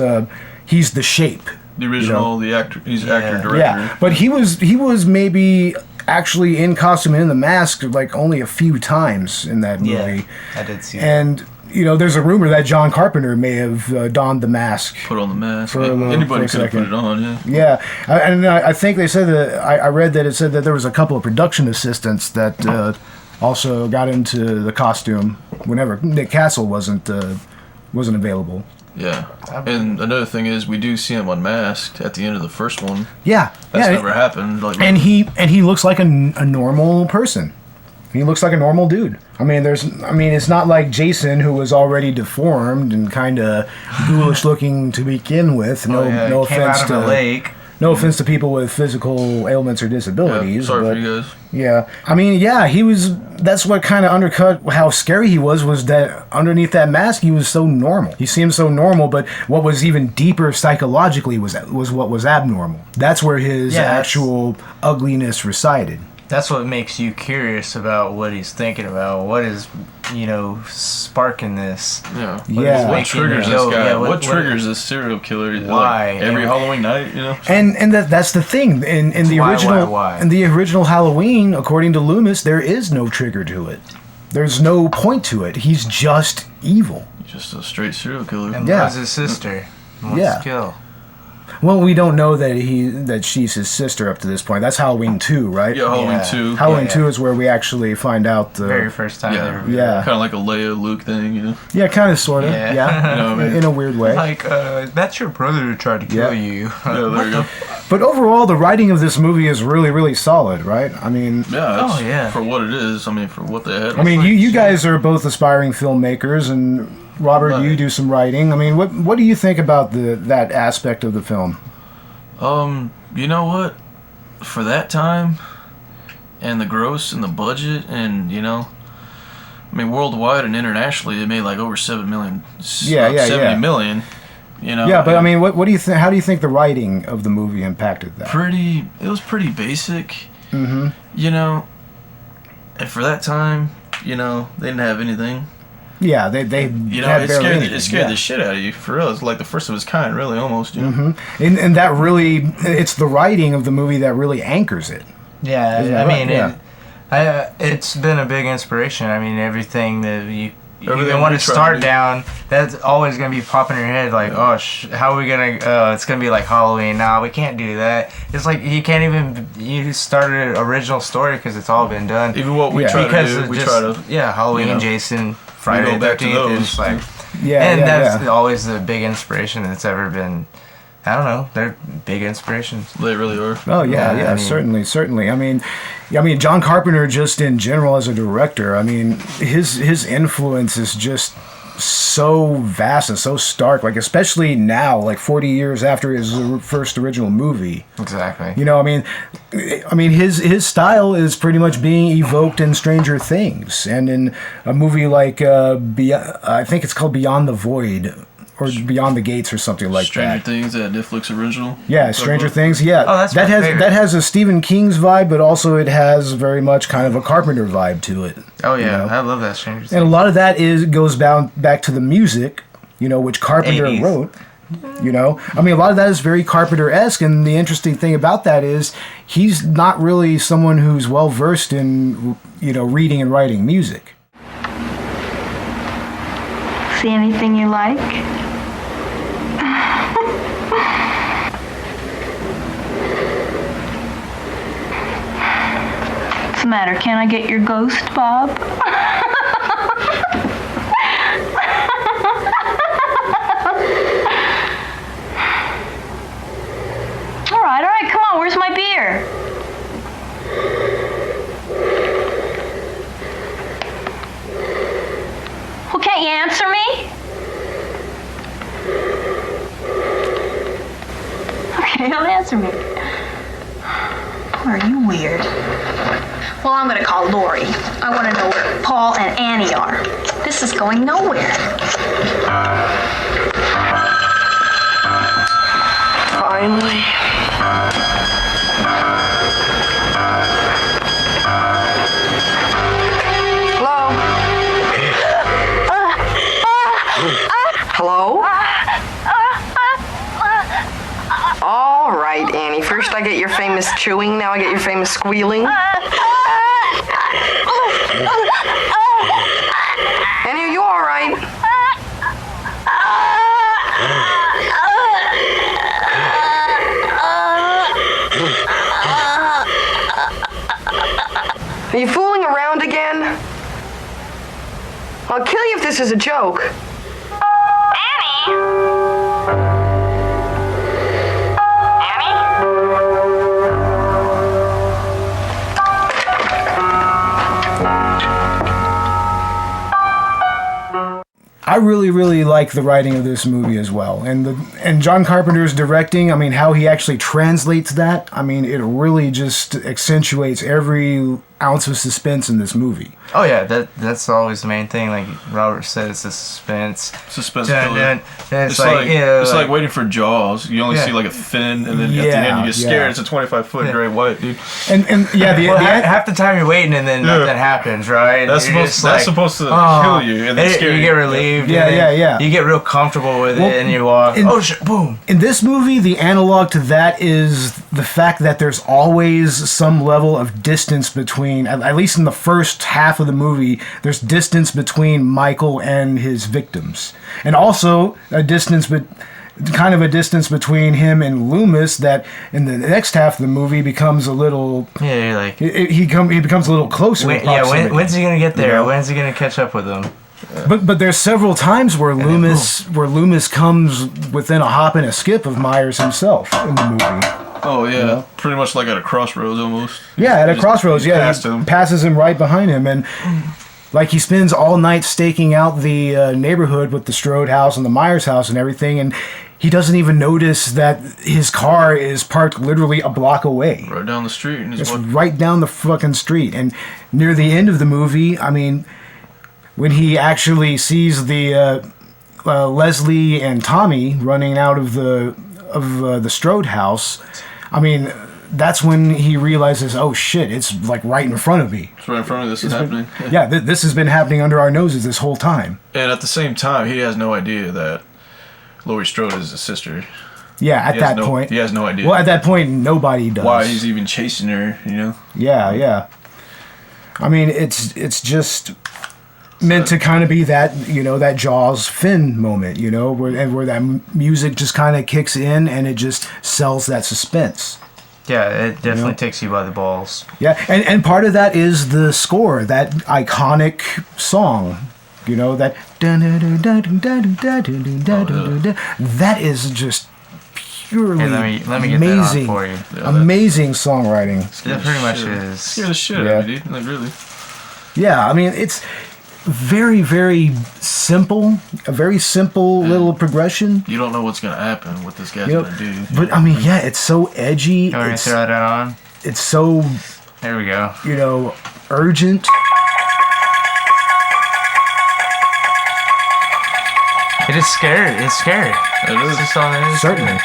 he's the Shape. The original, the actor. He's actor director. Yeah, but he was maybe actually in costume and in the mask like only a few times in that movie. Yeah, I did see that. And there's a rumor that John Carpenter may have donned the mask. Put on the mask. Anybody could have put it on, yeah. Yeah, and I think they said that, I read that it said that there was a couple of production assistants that also got into the costume whenever Nick Castle wasn't available. Yeah, and another thing is we do see him unmasked at the end of the first one. Yeah, That's never happened. And he looks like a normal person. He looks like a normal dude. I mean, it's not like Jason, who was already deformed and kind of ghoulish looking to begin with. No offense to the lake. No offense to people with physical ailments or disabilities. Sorry for you guys. Yeah. I mean, yeah, that's what kind of undercut how scary he was that underneath that mask, he was so normal. He seemed so normal, but what was even deeper psychologically was what was abnormal. That's where his actual ugliness resided. That's what makes you curious about what he's thinking about. What is, sparking this? Yeah. What triggers this guy? What triggers this serial killer? Why? Like every Halloween night, And that's the thing. In the original Halloween, according to Loomis, there is no trigger to it. There's no point to it. He's just evil. He's just a straight serial killer. And loves his sister. Wants to kill. Well, we don't know that she's his sister up to this point. That's Halloween 2, right? Yeah, Halloween 2. Halloween 2 is where we actually find out the very first time. Yeah. Kind of like a Leia Luke thing, Yeah, kind of, sort of. Yeah. In a weird way. Like, that's your brother who tried to kill you. Yeah, there you go. But overall, the writing of this movie is really, really solid, right? I mean... Yeah, for what it is. I mean, for what they had. I mean, you guys are both aspiring filmmakers, and Robert, you do some writing. I mean, what do you think about that aspect of the film? You know what? For that time, and the gross and the budget, and I mean, worldwide and internationally, they made like over 7 million. 70 million. Yeah, but I mean, what do you think? How do you think the writing of the movie impacted that? It was pretty basic. Mm-hmm. And for that time, they didn't have anything. Yeah, they it scared the shit out of you, for real. It's like the first of its kind, really, almost. Mm-hmm. And that really, it's the writing of the movie that really anchors it. Yeah, it's been a big inspiration. I mean, everything that you want to start down, that's always going to be popping in your head, like, how are we going to, it's going to be like Halloween. Nah, we can't do that. It's like, you started an original story because it's all been done. Even what we try to do, Halloween, Jason, Friday the 13th, it's like, that's always the big inspiration that's ever been. I don't know. They're big inspirations. They really are. Oh yeah, certainly. I mean, John Carpenter, just in general as a director, I mean, his influence is just so vast and so stark. Like, especially now, like 40 years after his first original movie. Exactly. I mean, his style is pretty much being evoked in Stranger Things, and in a movie like I think it's called Beyond the Void. Or Beyond the Gates or something like Stranger Things, that Netflix original. Yeah, Stranger Things. Yeah, that's that has a Stephen King's vibe, but also it has very much kind of a Carpenter vibe to it. Oh yeah, I love that Stranger Things. And a lot of that goes back to the music, which Carpenter 80s. wrote. I mean, a lot of that is very Carpenter-esque, and the interesting thing about that is he's not really someone who's well versed in reading and writing music. See anything you like? What's the matter? Can I get your ghost, Bob? All right, come on, where's my beer? Well, can't you answer me? Okay, don't answer me. Are you weird? Well, I'm gonna call Lori. I want to know where Paul and Annie are. This is going nowhere. Finally. Hello? Hello? All right, Annie. First I get your famous chewing, now I get your famous squealing. Annie, are you all right? Are you fooling around again? I'll kill you if this is a joke. Annie? really like the writing of this movie as well, and John Carpenter's directing. I mean, how he actually translates that. I mean, it really just accentuates every ounce of suspense in this movie. Oh yeah, that's always the main thing. Like Robert said, it's the suspense. Suspense. It's like waiting for Jaws. You only see like a fin, and then at the end you get scared. It's a 25-foot great white, dude. And half the time you're waiting, and then nothing happens, right? That's supposed to kill you, and then scare you. You get relieved. Yeah. You get real comfortable with it, and you walk. Oh shit! Boom. In this movie, the analog to that is the fact that there's always some level of distance between. At least in the first half of the movie, there's distance between Michael and his victims, and also a distance, kind of a distance between him and Loomis that in the next half of the movie becomes a little. Yeah, like he becomes a little closer. When's he gonna get there? You know? When's he gonna catch up with them? But there's several times where Loomis comes within a hop and a skip of Myers himself in the movie. Oh yeah, pretty much like at a crossroads almost. Yeah, at a crossroads. He passes him right behind him, and like he spends all night staking out the neighborhood with the Strode house and the Myers house and everything, and he doesn't even notice that his car is parked literally a block away. Right down the street. And it's right down the fucking street, and near the end of the movie, I mean, when he actually sees the Leslie and Tommy running out of the Strode house. I mean, that's when he realizes, oh shit, it's like right in front of me. It's right in front of me. This is happening. Yeah, this has been happening under our noses this whole time. And at the same time, he has no idea that Laurie Strode is his sister. Yeah, at that point. He has no idea. Well, at that point, nobody does. Why he's even chasing her, you know? Yeah. I mean, it's just meant to kind of be that, you know, that Jaws Finn moment, you know, where that music just kind of kicks in and it just sells that suspense. Yeah, it definitely takes you by the balls. Yeah, and part of that is the score, that iconic song, you know, that that is just purely let me get that on for you. Amazing songwriting. It pretty much is. Scare the shit out of me, dude. Like, really. Yeah, I mean, it's very, very simple. A very simple little progression. You don't know what's gonna happen, what this guy's gonna do. But I mean, yeah, it's so edgy. You want me to throw that on? It's so. There we go. You know, urgent. It is scary. It's scary. It is. It's all it is. Certainly.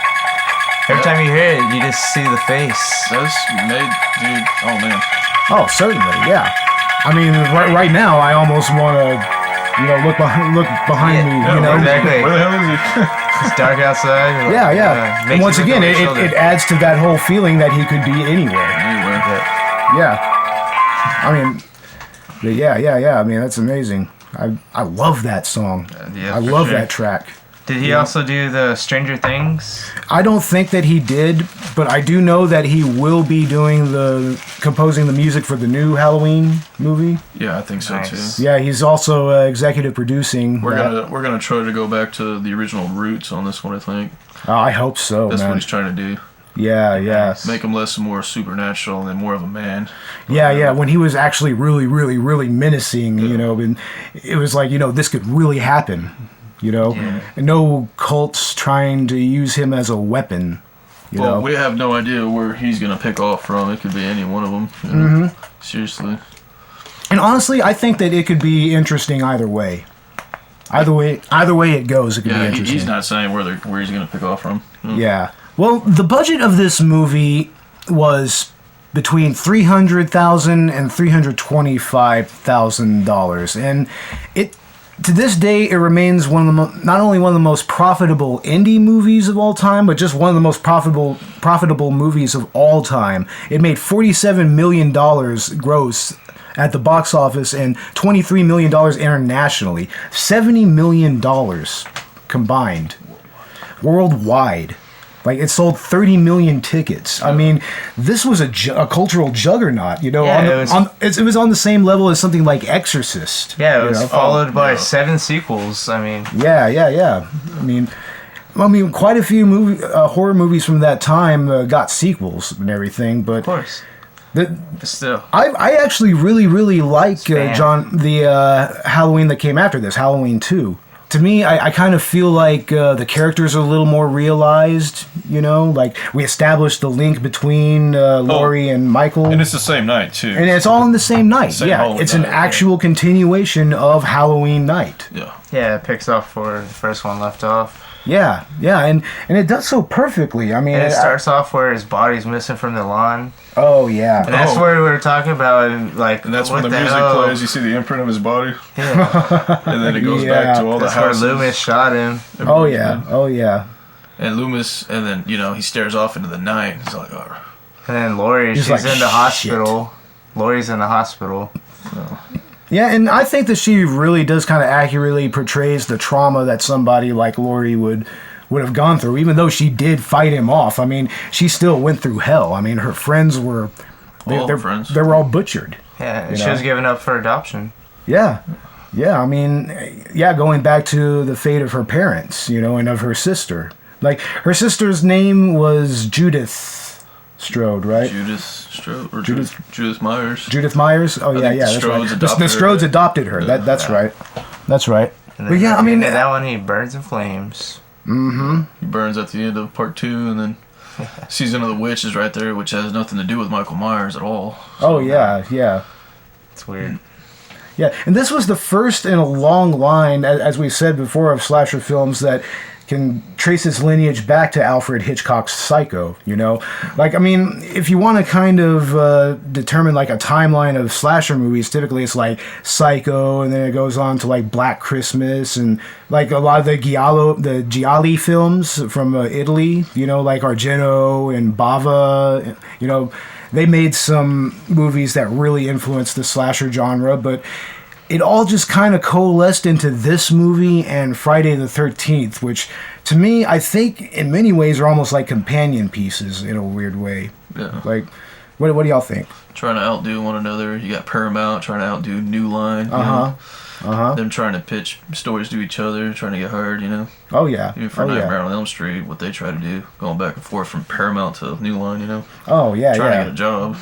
Every time you hear it, you just see the face. That's made, dude. Oh man. Oh, certainly, yeah. I mean, right now, I almost want to, you know, look behind me. Yeah, you know, exactly. Where the hell is he? It's dark outside. Yeah. And once again, it adds to that whole feeling that he could be anywhere. Yeah. I mean, yeah. I mean, that's amazing. I love that song. I love that track. Did he also do the Stranger Things? I don't think that he did, but I do know that he will be composing the music for the new Halloween movie. Yeah, I think so too. Yeah, he's also executive producing. We're gonna try to go back to the original roots on this one, I think. I hope so. That's what he's trying to do. Yeah. Make him less and more supernatural and more of a man. Yeah. When he was actually really, really, really menacing, you know, and it was like, you know, this could really happen. You know, and no cults trying to use him as a weapon. You know? We have no idea where he's gonna pick off from. It could be any one of them. You know? Seriously. And honestly, I think that it could be interesting either way. Either way it goes, it could be interesting. He's not saying where he's gonna pick off from. Yeah. Well, the budget of this movie was between $300,000 and $325,000, and to this day, it remains not only one of the most profitable indie movies of all time, but just one of the most profitable movies of all time. It made $47 million gross at the box office and $23 million internationally. $70 million combined worldwide. Like, it sold 30 million tickets. I mean, this was a cultural juggernaut, you know. Yeah, it was on the same level as something like Exorcist. Yeah, it was followed by 7 sequels. I mean... Yeah. I mean, quite a few horror movies from that time got sequels and everything, but... Of course. Still. I actually really, really like the Halloween that came after this, Halloween 2. to me, I kind of feel like the characters are a little more realized, you know? Like, we established the link between Laurie and Michael. And it's the same night, too. And it's all in the same night. Same yeah, Halloween it's an night, actual continuation of Halloween night. Yeah. Yeah, it picks up where the first one left off. Yeah, and it does so perfectly. I mean, And it starts off where his body's missing from the lawn. Oh yeah, and that's where we were talking about, like, and that's what when the music hell? plays. You see the imprint of his body, Yeah. and then it goes back to all the that's houses. where Loomis shot him. Oh yeah. And Loomis, and then he stares off into the night. He's like, oh. And then Laurie, she's like, in the hospital. Laurie's in the hospital. So. Yeah, and I think that she really does kind of accurately portrays the trauma that somebody like Laurie would have gone through, even though she did fight him off. I mean, she still went through hell. I mean, her friends were they were all butchered. Yeah, and she was given up for adoption. Yeah. I mean, going back to the fate of her parents, and of her sister. Like, her sister's name was Judith Strode, right? Judith Strode or Judith Myers. Judith Myers. Oh yeah, that's right. The Strodes adopted her. That's right. That's right. But yeah, I mean, that one he burns in flames. Mm-hmm. He burns at the end of part 2, and then Season of the Witch is right there, which has nothing to do with Michael Myers at all. So, yeah. It's weird. Yeah, and this was the first in a long line, as we said before, of slasher films that can trace its lineage back to Alfred Hitchcock's Psycho, Like, I mean, if you want to kind of determine, like, a timeline of slasher movies, typically it's, like, Psycho, and then it goes on to, like, Black Christmas, and, like, a lot of the Gialli films from Italy, like Argento and Bava, they made some movies that really influenced the slasher genre, but it all just kind of coalesced into this movie and Friday the 13th, which, to me, I think in many ways are almost like companion pieces in a weird way. Yeah. Like, what do y'all think? Trying to outdo one another. You got Paramount trying to outdo New Line. Them trying to pitch stories to each other, trying to get heard, Oh, yeah. Even for Nightmare on Elm Street, what they try to do, going back and forth from Paramount to New Line, Oh, yeah, trying to get a job.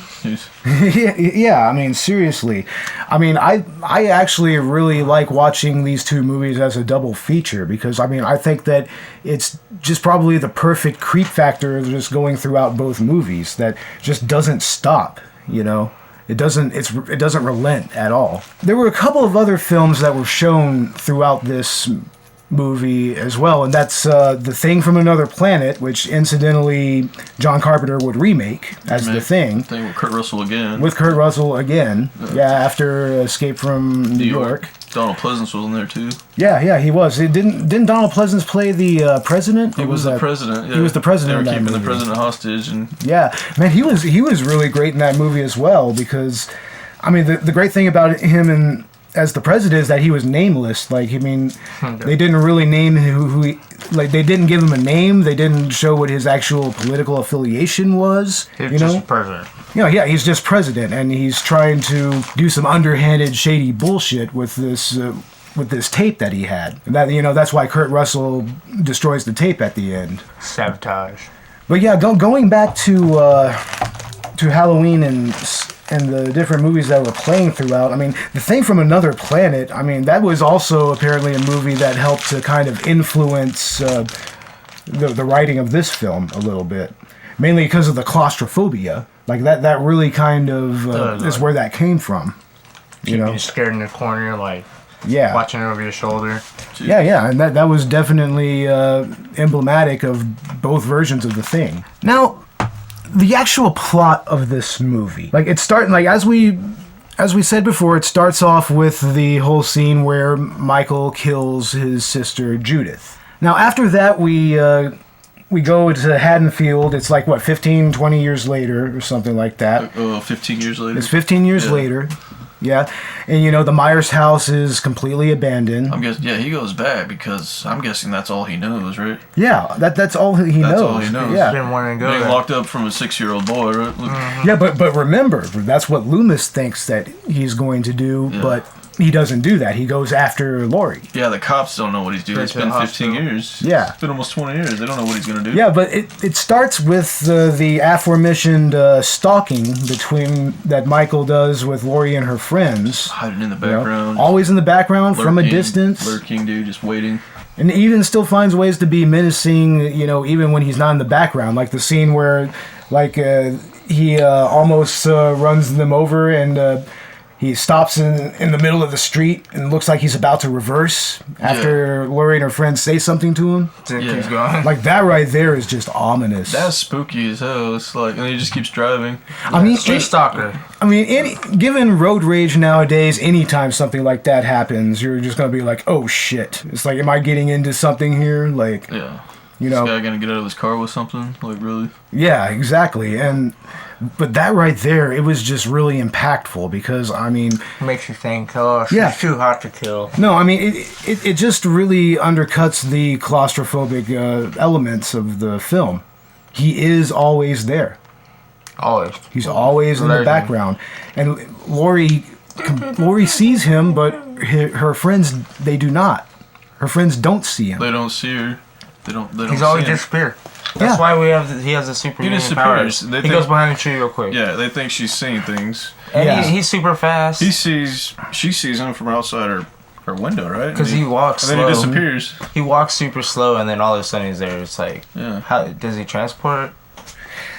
Yeah, I mean, seriously. I mean, I actually really like watching these two movies as a double feature because, I mean, I think that it's just probably the perfect creep factor of just going throughout both movies that just doesn't stop, It doesn't relent at all. There were a couple of other films that were shown throughout this movie as well, and that's The Thing from Another Planet, which incidentally John Carpenter would remake as The Thing. The Thing with Kurt Russell again. With Kurt Russell again. Yeah, after Escape from New York. Donald Pleasence was in there too. Yeah, he was. Didn't Donald Pleasence play the president? He was the president. Yeah. He was the president. They were in that keeping movie. the president hostage, and yeah, man, he was really great in that movie as well because, I mean, the great thing about him and as the president is that he was nameless. Like, I mean, they didn't really name who he, like, they didn't give him a name. They didn't show what his actual political affiliation was. He's just president. Yeah, he's just president, and he's trying to do some underhanded, shady bullshit with this tape that he had. And that, that's why Kurt Russell destroys the tape at the end. Sabotage. But yeah, going back to Halloween and the different movies that were playing throughout. I mean, The Thing from Another Planet, I mean, that was also apparently a movie that helped to kind of influence the writing of this film a little bit. Mainly because of the claustrophobia. Like, that really kind of is where that came from. Keep you scared in the corner, like, watching over your shoulder. Jeez. Yeah, and that was definitely emblematic of both versions of The Thing. Now, the actual plot of this movie, like, it's starting, like, as we said before, it starts off with the whole scene where Michael kills his sister Judith. Now, after that, we go to Haddonfield. It's like, what, 15, 20 years later or something like that. 15 years later. It's 15 years later. Yeah. And, the Myers house is completely abandoned. I'm guessing, he goes back because I'm guessing that's all he knows, right? Yeah, that's all he knows. That's all he knows. Yeah. Didn't want to go Being there. locked up from a 6-year-old boy, right? Yeah, but remember, that's what Loomis thinks that he's going to do, but he doesn't do that. He goes after Laurie. Yeah, the cops don't know what he's doing. It's been 15 years. Yeah. It's been almost 20 years. They don't know what he's going to do. Yeah, but it starts with the aforementioned stalking that Michael does with Laurie and her friends. Hiding in the background. Always in the background, from a distance. Lurking, dude, just waiting. And even still finds ways to be menacing, even when he's not in the background. Like the scene where, he almost runs them over and he stops in the middle of the street and looks like he's about to reverse after Laurie and her friends say something to him. Keeps going. Like that right there is just ominous. That's spooky as hell. It's like, and he just keeps driving. I mean, street stalker. I mean, given road rage nowadays, anytime something like that happens, you're just gonna be like, oh shit. It's like, am I getting into something here? Like, yeah. This guy gonna get out of his car with something? Like, really? Yeah, exactly. But that right there, it was just really impactful because, I mean... Makes you think, oh, she's too hot to kill. No, I mean, it just really undercuts the claustrophobic elements of the film. He is always there. Always. He's always in the background. And Laurie sees him, but her friends, they do not. Her friends don't see him. They don't see her. They don't He's always disappeared. That's why he has a superhuman powers. He goes behind the tree real quick. Yeah, they think she's seeing things. And he's super fast. She sees him from outside her window, right? Because he walks slow. And then he disappears. He walks super slow, and then all of a sudden he's there. It's like, yeah. How does he transport?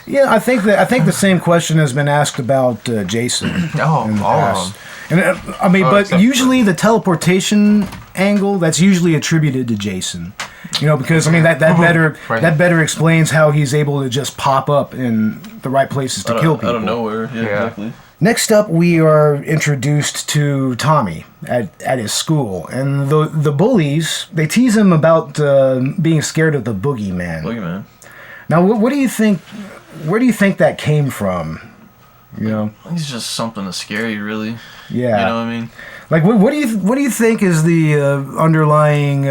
Yeah, I think the same question has been asked about Jason. All of them. And I mean, but usually the teleportation angle, that's usually attributed to Jason. Because I mean that better explains how he's able to just pop up in the right places to kill people out of nowhere. Yeah, exactly. Next up, we are introduced to Tommy at his school, and the bullies, they tease him about being scared of the boogeyman. Now, what do you think? Where do you think that came from? He's just something to scare you, really. Yeah. You know what I mean? Like, what do you think is the underlying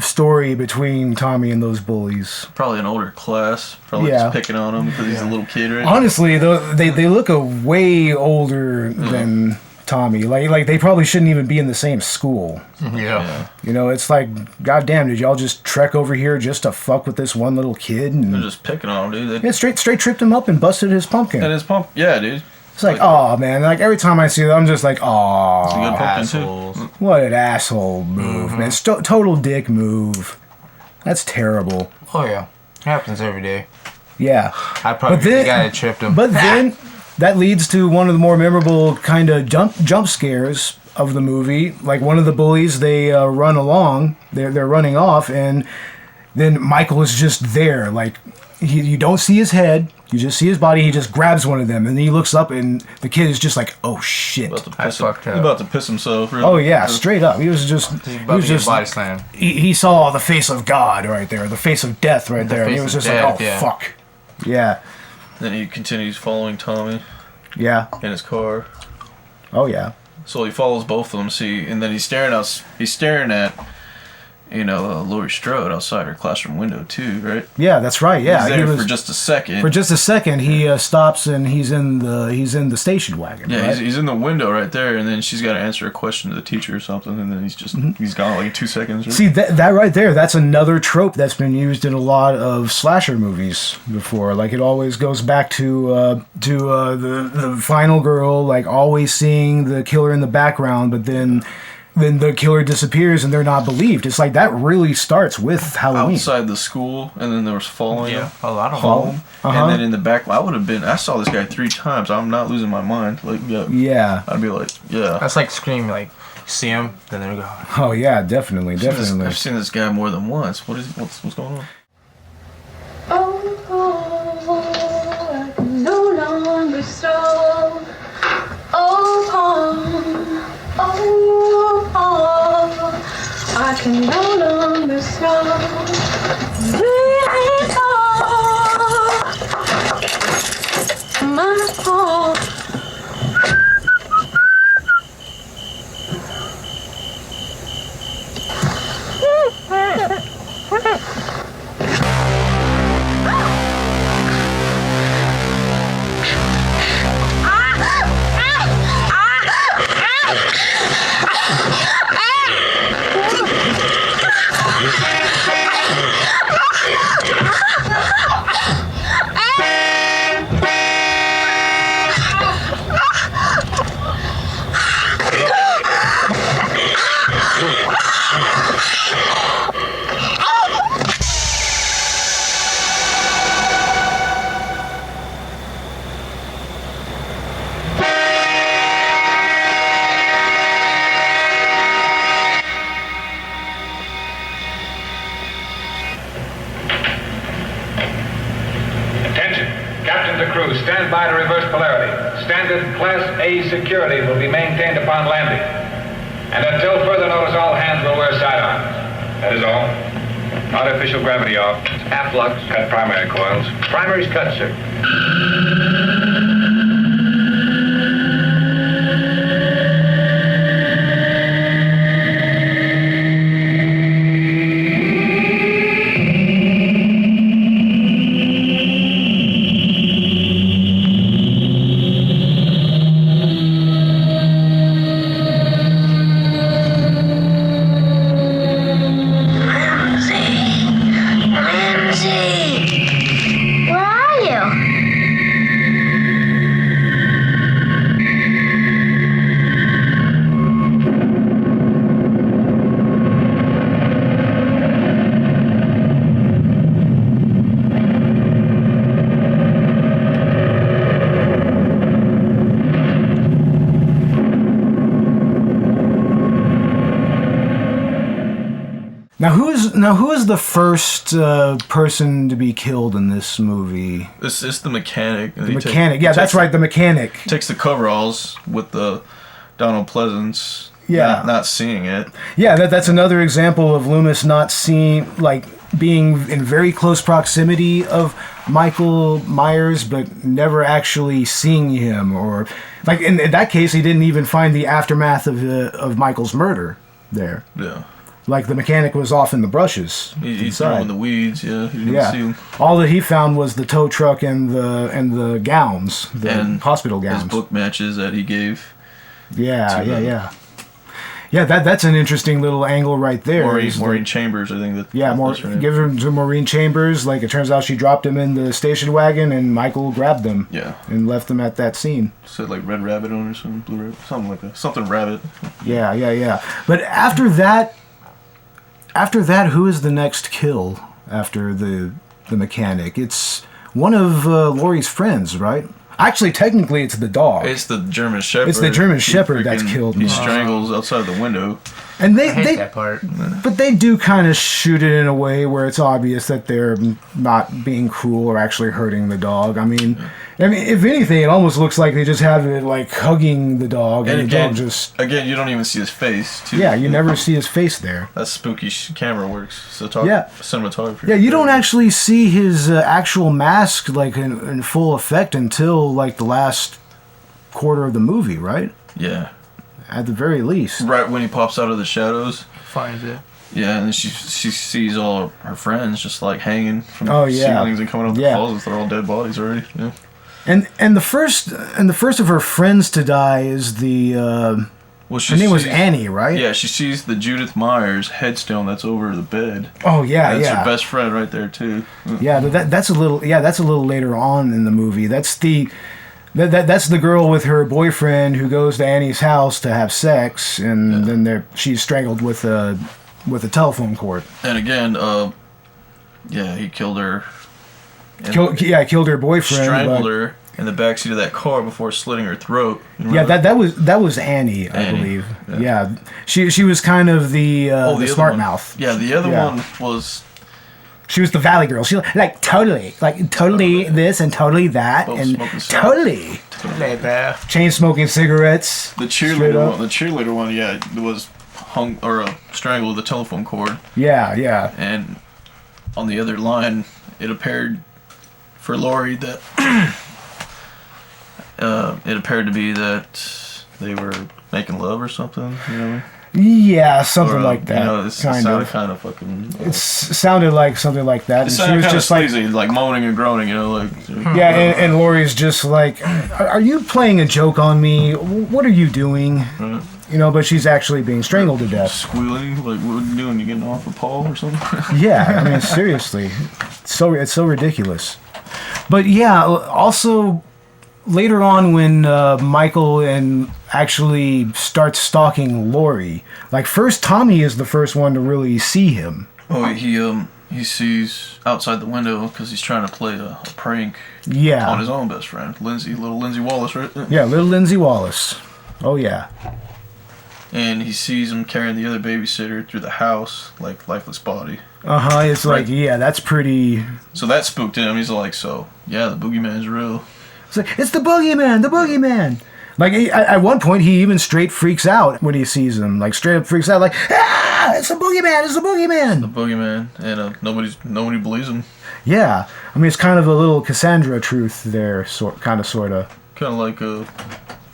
story between Tommy and those bullies? Probably an older class. Probably just picking on him because he's a little kid, right? Honestly, though, they look way older than Tommy. Like they probably shouldn't even be in the same school. Yeah. It's like, goddamn, did y'all just trek over here just to fuck with this one little kid? And they're just picking on him, dude. Yeah, straight tripped him up and busted his pumpkin. And his pumpkin, yeah, dude. It's like, oh man, like every time I see that, I'm just like, oh, it's a good pumpkin too. What an asshole move, man! It's total dick move. That's terrible. Oh yeah, it happens every day. Yeah, I probably the guy that tripped him. But then that leads to one of the more memorable kind of jump scares of the movie. Like one of the bullies, they run along, they're running off, and then Michael is just there. Like you don't see his head. You just see his body. He just grabs one of them, and then he looks up, and the kid is just like, "Oh shit!" He's about to piss himself. Really. Oh yeah, straight up. He was just body slam. He saw the face of God right there, the face of death right there, and he was just like, "Oh fuck." Yeah. Then he continues following Tommy. Yeah. In his car. Oh yeah. So he follows both of them. And then he's staring at. Laurie Strode outside her classroom window too, right? Yeah, that's right. Yeah, he's there for just a second. For just a second, he stops and he's in the station wagon. Yeah, right? he's in the window right there, and then she's got to answer a question to the teacher or something, and then he's gone like 2 seconds. Right? See that right there? That's another trope that's been used in a lot of slasher movies before. Like it always goes back to the final girl, like always seeing the killer in the background, but then the killer disappears and they're not believed. It's like that really starts with Halloween. Outside the school, and then there was following him. A lot of home. And then in the back, I saw this guy 3 times. I'm not losing my mind. Like, yeah. I'd be like, yeah. That's like Scream, like, see him, then they're gone. Oh, yeah, definitely. I've seen this guy more than once. What's going on? Oh, I can no longer stall. I can no longer stop. Breathe on my heart. Stand by to reverse polarity. Standard Class A security will be maintained upon landing. And until further notice, all hands will wear sidearms. That is all. Artificial gravity off. Half flux. Cut primary coils. Primary's cut, sir. Now who is the first person to be killed in this movie? This is the mechanic. The mechanic, yeah, that's right, the mechanic. Takes the coveralls with the Donald Pleasence. Yeah, not seeing it. Yeah, that's another example of Loomis not seeing, like, being in very close proximity of Michael Myers, but never actually seeing him, or like in that case, he didn't even find the aftermath of Michael's murder there. Yeah. Like the mechanic was off in the brushes. He's throwing the weeds. Yeah, he didn't see him. All that he found was the tow truck and the gowns, the hospital gowns. His book matches that he gave. Yeah. That's an interesting little angle right there. Maureen Chambers, I think that. Yeah, give him to Maureen Chambers. Like, it turns out she dropped him in the station wagon, and Michael grabbed them. Yeah. And left them at that scene. Said like Red Rabbit on or something, Blue Rabbit, something like that. Something Rabbit. Yeah. But after that, who is the next kill after the mechanic? It's one of Laurie's friends, right? Actually, technically, it's the dog. It's the German Shepherd. It's the German Shepherd that's killed. He strangles outside the window. And I hate that part. But they do kind of shoot it in a way where it's obvious that they're not being cruel or actually hurting the dog. I mean, if anything, it almost looks like they just have it like hugging the dog, and the dog just. Again, you don't even see his face. Too. Yeah, you never see his face there. That's spooky camera works. Cinematography. Yeah, you don't actually see his actual mask like in full effect until like the last quarter of the movie, right? Yeah. At the very least. Right when he pops out of the shadows. Finds it. Yeah, and then she sees all of her friends just like hanging from ceilings and coming up the closets. They're all dead bodies already. Yeah. And the first of her friends to die is the her name was Annie, right? Yeah, she sees the Judith Myers headstone that's over the bed. Oh yeah, that's her best friend right there too. Yeah, that's a little later on in the movie. That's the girl with her boyfriend who goes to Annie's house to have sex, and then she's strangled with a telephone cord. And again, he killed her. Killed her boyfriend. Strangled her in the backseat of that car before slitting her throat. Yeah, that was Annie, I believe. Yeah, she was kind of the smart mouth. Yeah, the other one was. She was the Valley Girl. She totally this and totally that and totally chain smoking cigarettes. The cheerleader one, was hung or strangled with a telephone cord. Yeah. And on the other line, it appeared for Laurie that it appeared to be that they were making love or something. You know. Yeah, something like that. It sounded kind of fucking. It sounded like something like that. It sounded kind of sleazy, like moaning and groaning, Yeah, and Laurie's just like, "Are you playing a joke on me? What are you doing?" you know, but she's actually being strangled to death. Squealing, like, what are you doing? You getting off a pole or something? Yeah, I mean, seriously, it's so ridiculous. But yeah, also later on when Michael and actually starts stalking Laurie, like first Tommy is the first one to really see him. Oh, he sees outside the window because he's trying to play a prank. Yeah. On his own best friend, little Lindsay Wallace, right? Yeah, little Lindsay Wallace. Oh yeah. And he sees him carrying the other babysitter through the house, like lifeless body. It's like, yeah, that's pretty... So that spooked him. He's like, so, yeah, the boogeyman's real. It's like, it's the boogeyman! Like, at one point, he even straight freaks out when he sees him. Like, straight up freaks out, like, ah, it's the boogeyman! It's the boogeyman, and nobody believes him. Yeah. I mean, it's kind of a little Cassandra truth there, kind of. Kind of like, you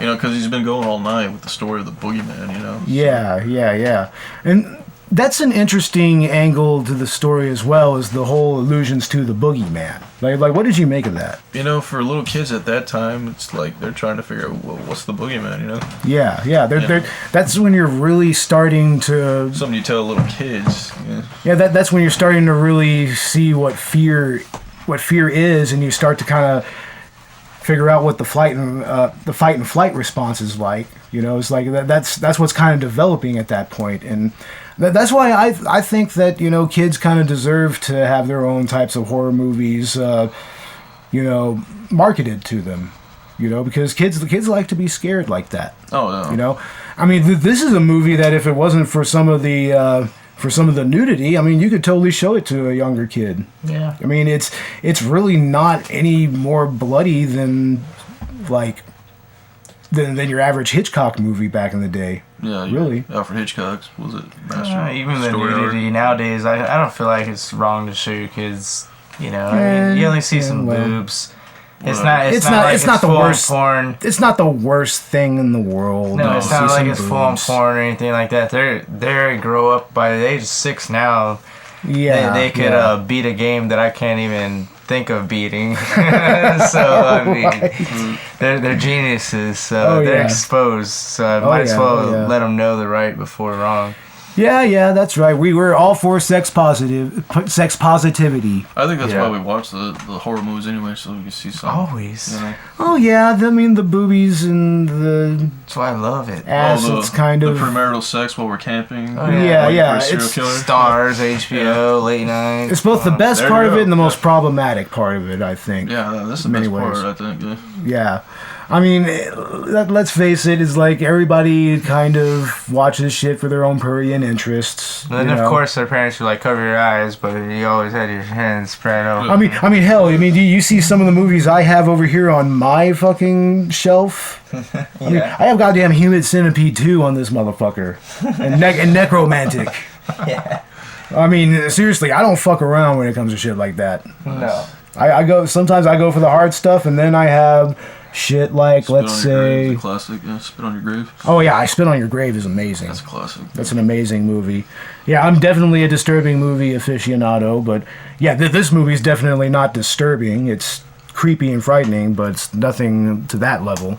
know, because he's been going all night with the story of the boogeyman, you know? Yeah. And that's an interesting angle to the story as well, as the whole allusions to the boogeyman. Like, what did you make of that? You know, for little kids at that time, it's like they're trying to figure out, well, what's the boogeyman, you know? Yeah. That's when you're really starting to... Something you tell little kids. Yeah, that's when you're starting to really see what fear is, and you start to kind of figure out what the fight and flight response is like. You know, it's like that's what's kind of developing at that point, and that's why I think that, you know, kids kind of deserve to have their own types of horror movies, you know, marketed to them. You know, because kids like to be scared like that. Oh no. You know, I mean, this is a movie that if it wasn't for some of the nudity, I mean, you could totally show it to a younger kid. Yeah. I mean, it's really not any more bloody than than your average Hitchcock movie back in the day. Yeah, really. Alfred Hitchcock's, was it Master? Even the nudity nowadays, I don't feel like it's wrong to show your kids. You know, I mean, you only see some boobs. It's not the worst porn. It's not the worst thing in the world. No, it's not like it's full on porn or anything like that. They grow up by the age of 6 now. Yeah, they could beat a game that I can't even think of beating. So I mean, they're geniuses. So they're exposed. So I might as well let them know the right before wrong. Yeah, that's right. We were all for sex positivity. I think that's why we watch the horror movies anyway, so we can see something. Always. You know? Oh yeah, I mean the boobies and the. That's why I love it. It's kind of the premarital sex while we're camping. Oh, yeah. Serial killer. Stars, HBO, late night. It's both the best part of it and the most problematic part of it, I think. Yeah, that's the best part, I think. Yeah. I mean, let's face it, it's like everybody kind of watches shit for their own prurient interests. And then, of course, their parents were like, cover your eyes, but you always had your hands spread out. I mean, hell, do you see some of the movies I have over here on my fucking shelf? I mean, I have goddamn Human Centipede 2 on this motherfucker. And Necromantic. Yeah. I mean, seriously, I don't fuck around when it comes to shit like that. No. Sometimes I go for the hard stuff, and then I have... shit like, let's say... Grave, classic, Spit on Your Grave. Oh yeah, I Spit on Your Grave is amazing. That's a classic. That's an amazing movie. Yeah, I'm definitely a disturbing movie aficionado, but yeah, this movie is definitely not disturbing. It's creepy and frightening, but it's nothing to that level.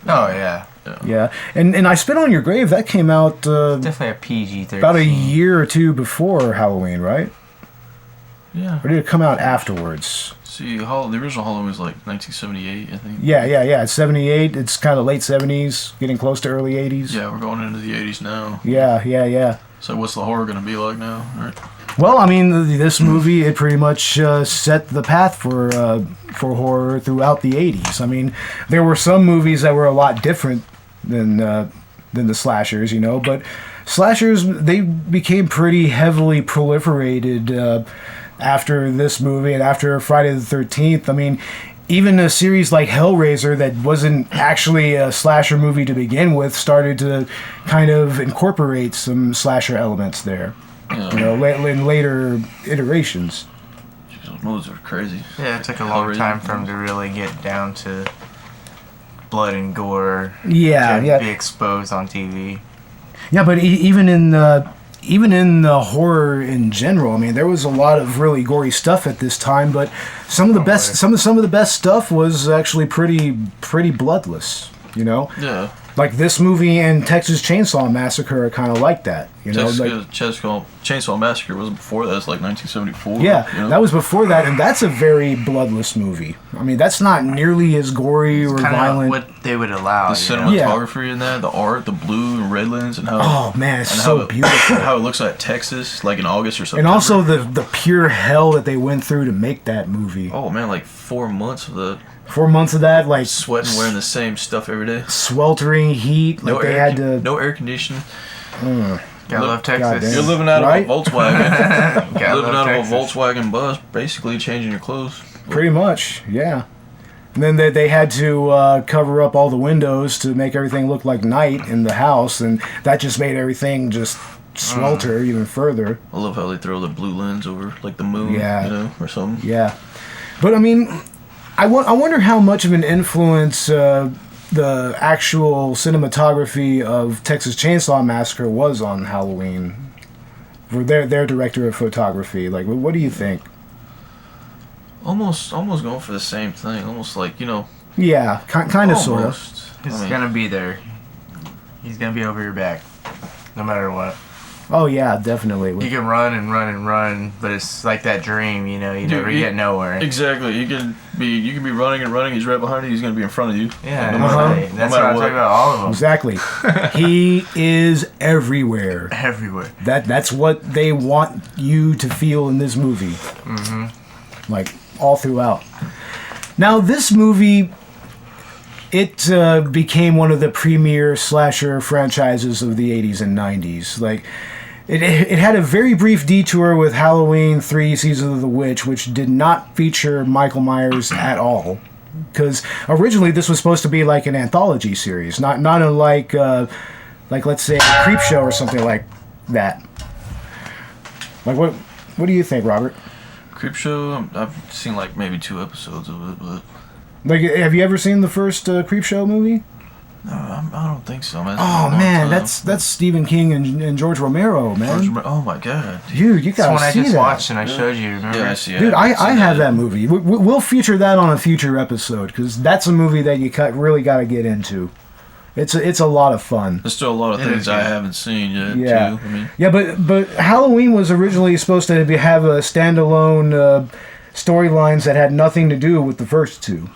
Oh yeah. Yeah, and I Spit on Your Grave, that came out... definitely a PG-13. About a year or two before Halloween, right? Yeah. Or did it come out afterwards? See, the original Halloween was like 1978, I think. Yeah. It's 78. It's kind of late 70s, getting close to early 80s. Yeah, we're going into the 80s now. Yeah. So what's the horror going to be like now? Right. Well, I mean, this movie, it pretty much set the path for horror throughout the 80s. I mean, there were some movies that were a lot different than the slashers, you know, but slashers, they became pretty heavily proliferated after this movie and after Friday the 13th. I mean, even a series like Hellraiser that wasn't actually a slasher movie to begin with started to kind of incorporate some slasher elements there. Yeah. You know, in later iterations. Those movies are crazy. Yeah, it took a long time for them to really get down to blood and gore. Yeah. Be exposed on TV. Yeah, but even in the horror in general, I mean, there was a lot of really gory stuff at this time, but some of the best stuff was actually pretty bloodless, you know? Yeah. Like this movie and Texas Chainsaw Massacre are kind of like that, you know. Texas Chainsaw Massacre was before that. It's like 1974. Yeah, you know? that was before that, and that's a very bloodless movie. I mean, that's not nearly as gory or violent. What they would allow. The cinematography in that, the art, the blue and red lens, and how it's so beautiful. How it looks like Texas, like in August or something. And also the pure hell that they went through to make that movie. Oh man, like 4 months of the. 4 months of that, like sweating, wearing the same stuff every day, sweltering heat. Like they had to no air conditioning. Gotta love Texas. You're living out of a Volkswagen. Living out Texas. of a Volkswagen bus, basically changing your clothes. Pretty much, yeah. And then they had to cover up all the windows to make everything look like night in the house, and that just made everything just swelter even further. I love how they throw the blue lens over like the moon, you know, or something. Yeah, but I mean, I wonder how much of an influence the actual cinematography of Texas Chainsaw Massacre was on Halloween. For their director of photography, like, what do you think? Almost going for the same thing. Almost like, you know. Yeah, kind of, sort of. He's gonna be there. He's gonna be over your back, no matter what. Oh yeah, definitely. You can run and run and run, but it's like that dream, you know. You never get nowhere. Exactly. You can be running and running. He's right behind you. He's gonna be in front of you. Yeah, that's what I'm talking about. All of them. Exactly. He is everywhere. Everywhere. That's what they want you to feel in this movie. Mm-hmm. Like all throughout. Now this movie, it became one of the premier slasher franchises of the 80s and 90s. Like, it had a very brief detour with Halloween 3 Season of the Witch, which did not feature Michael Myers at all. Because originally this was supposed to be like an anthology series, not unlike, like let's say, Creepshow or something like that. Like, what do you think, Robert? Creepshow, I've seen like maybe 2 episodes of it, but... Like, have you ever seen the first Creepshow movie? No, I don't think so, man. Oh man, that's Stephen King and George Romero, man. Oh my god, dude, you gotta see that. I just watched and I showed you. Remember? Yeah, I see it. Dude, I have that movie. We'll feature that on a future episode because that's a movie that you really got to get into. It's a lot of fun. There's still a lot of things I haven't seen yet. Yeah, too. I mean, yeah, but Halloween was originally supposed to have a standalone storylines that had nothing to do with the first 2.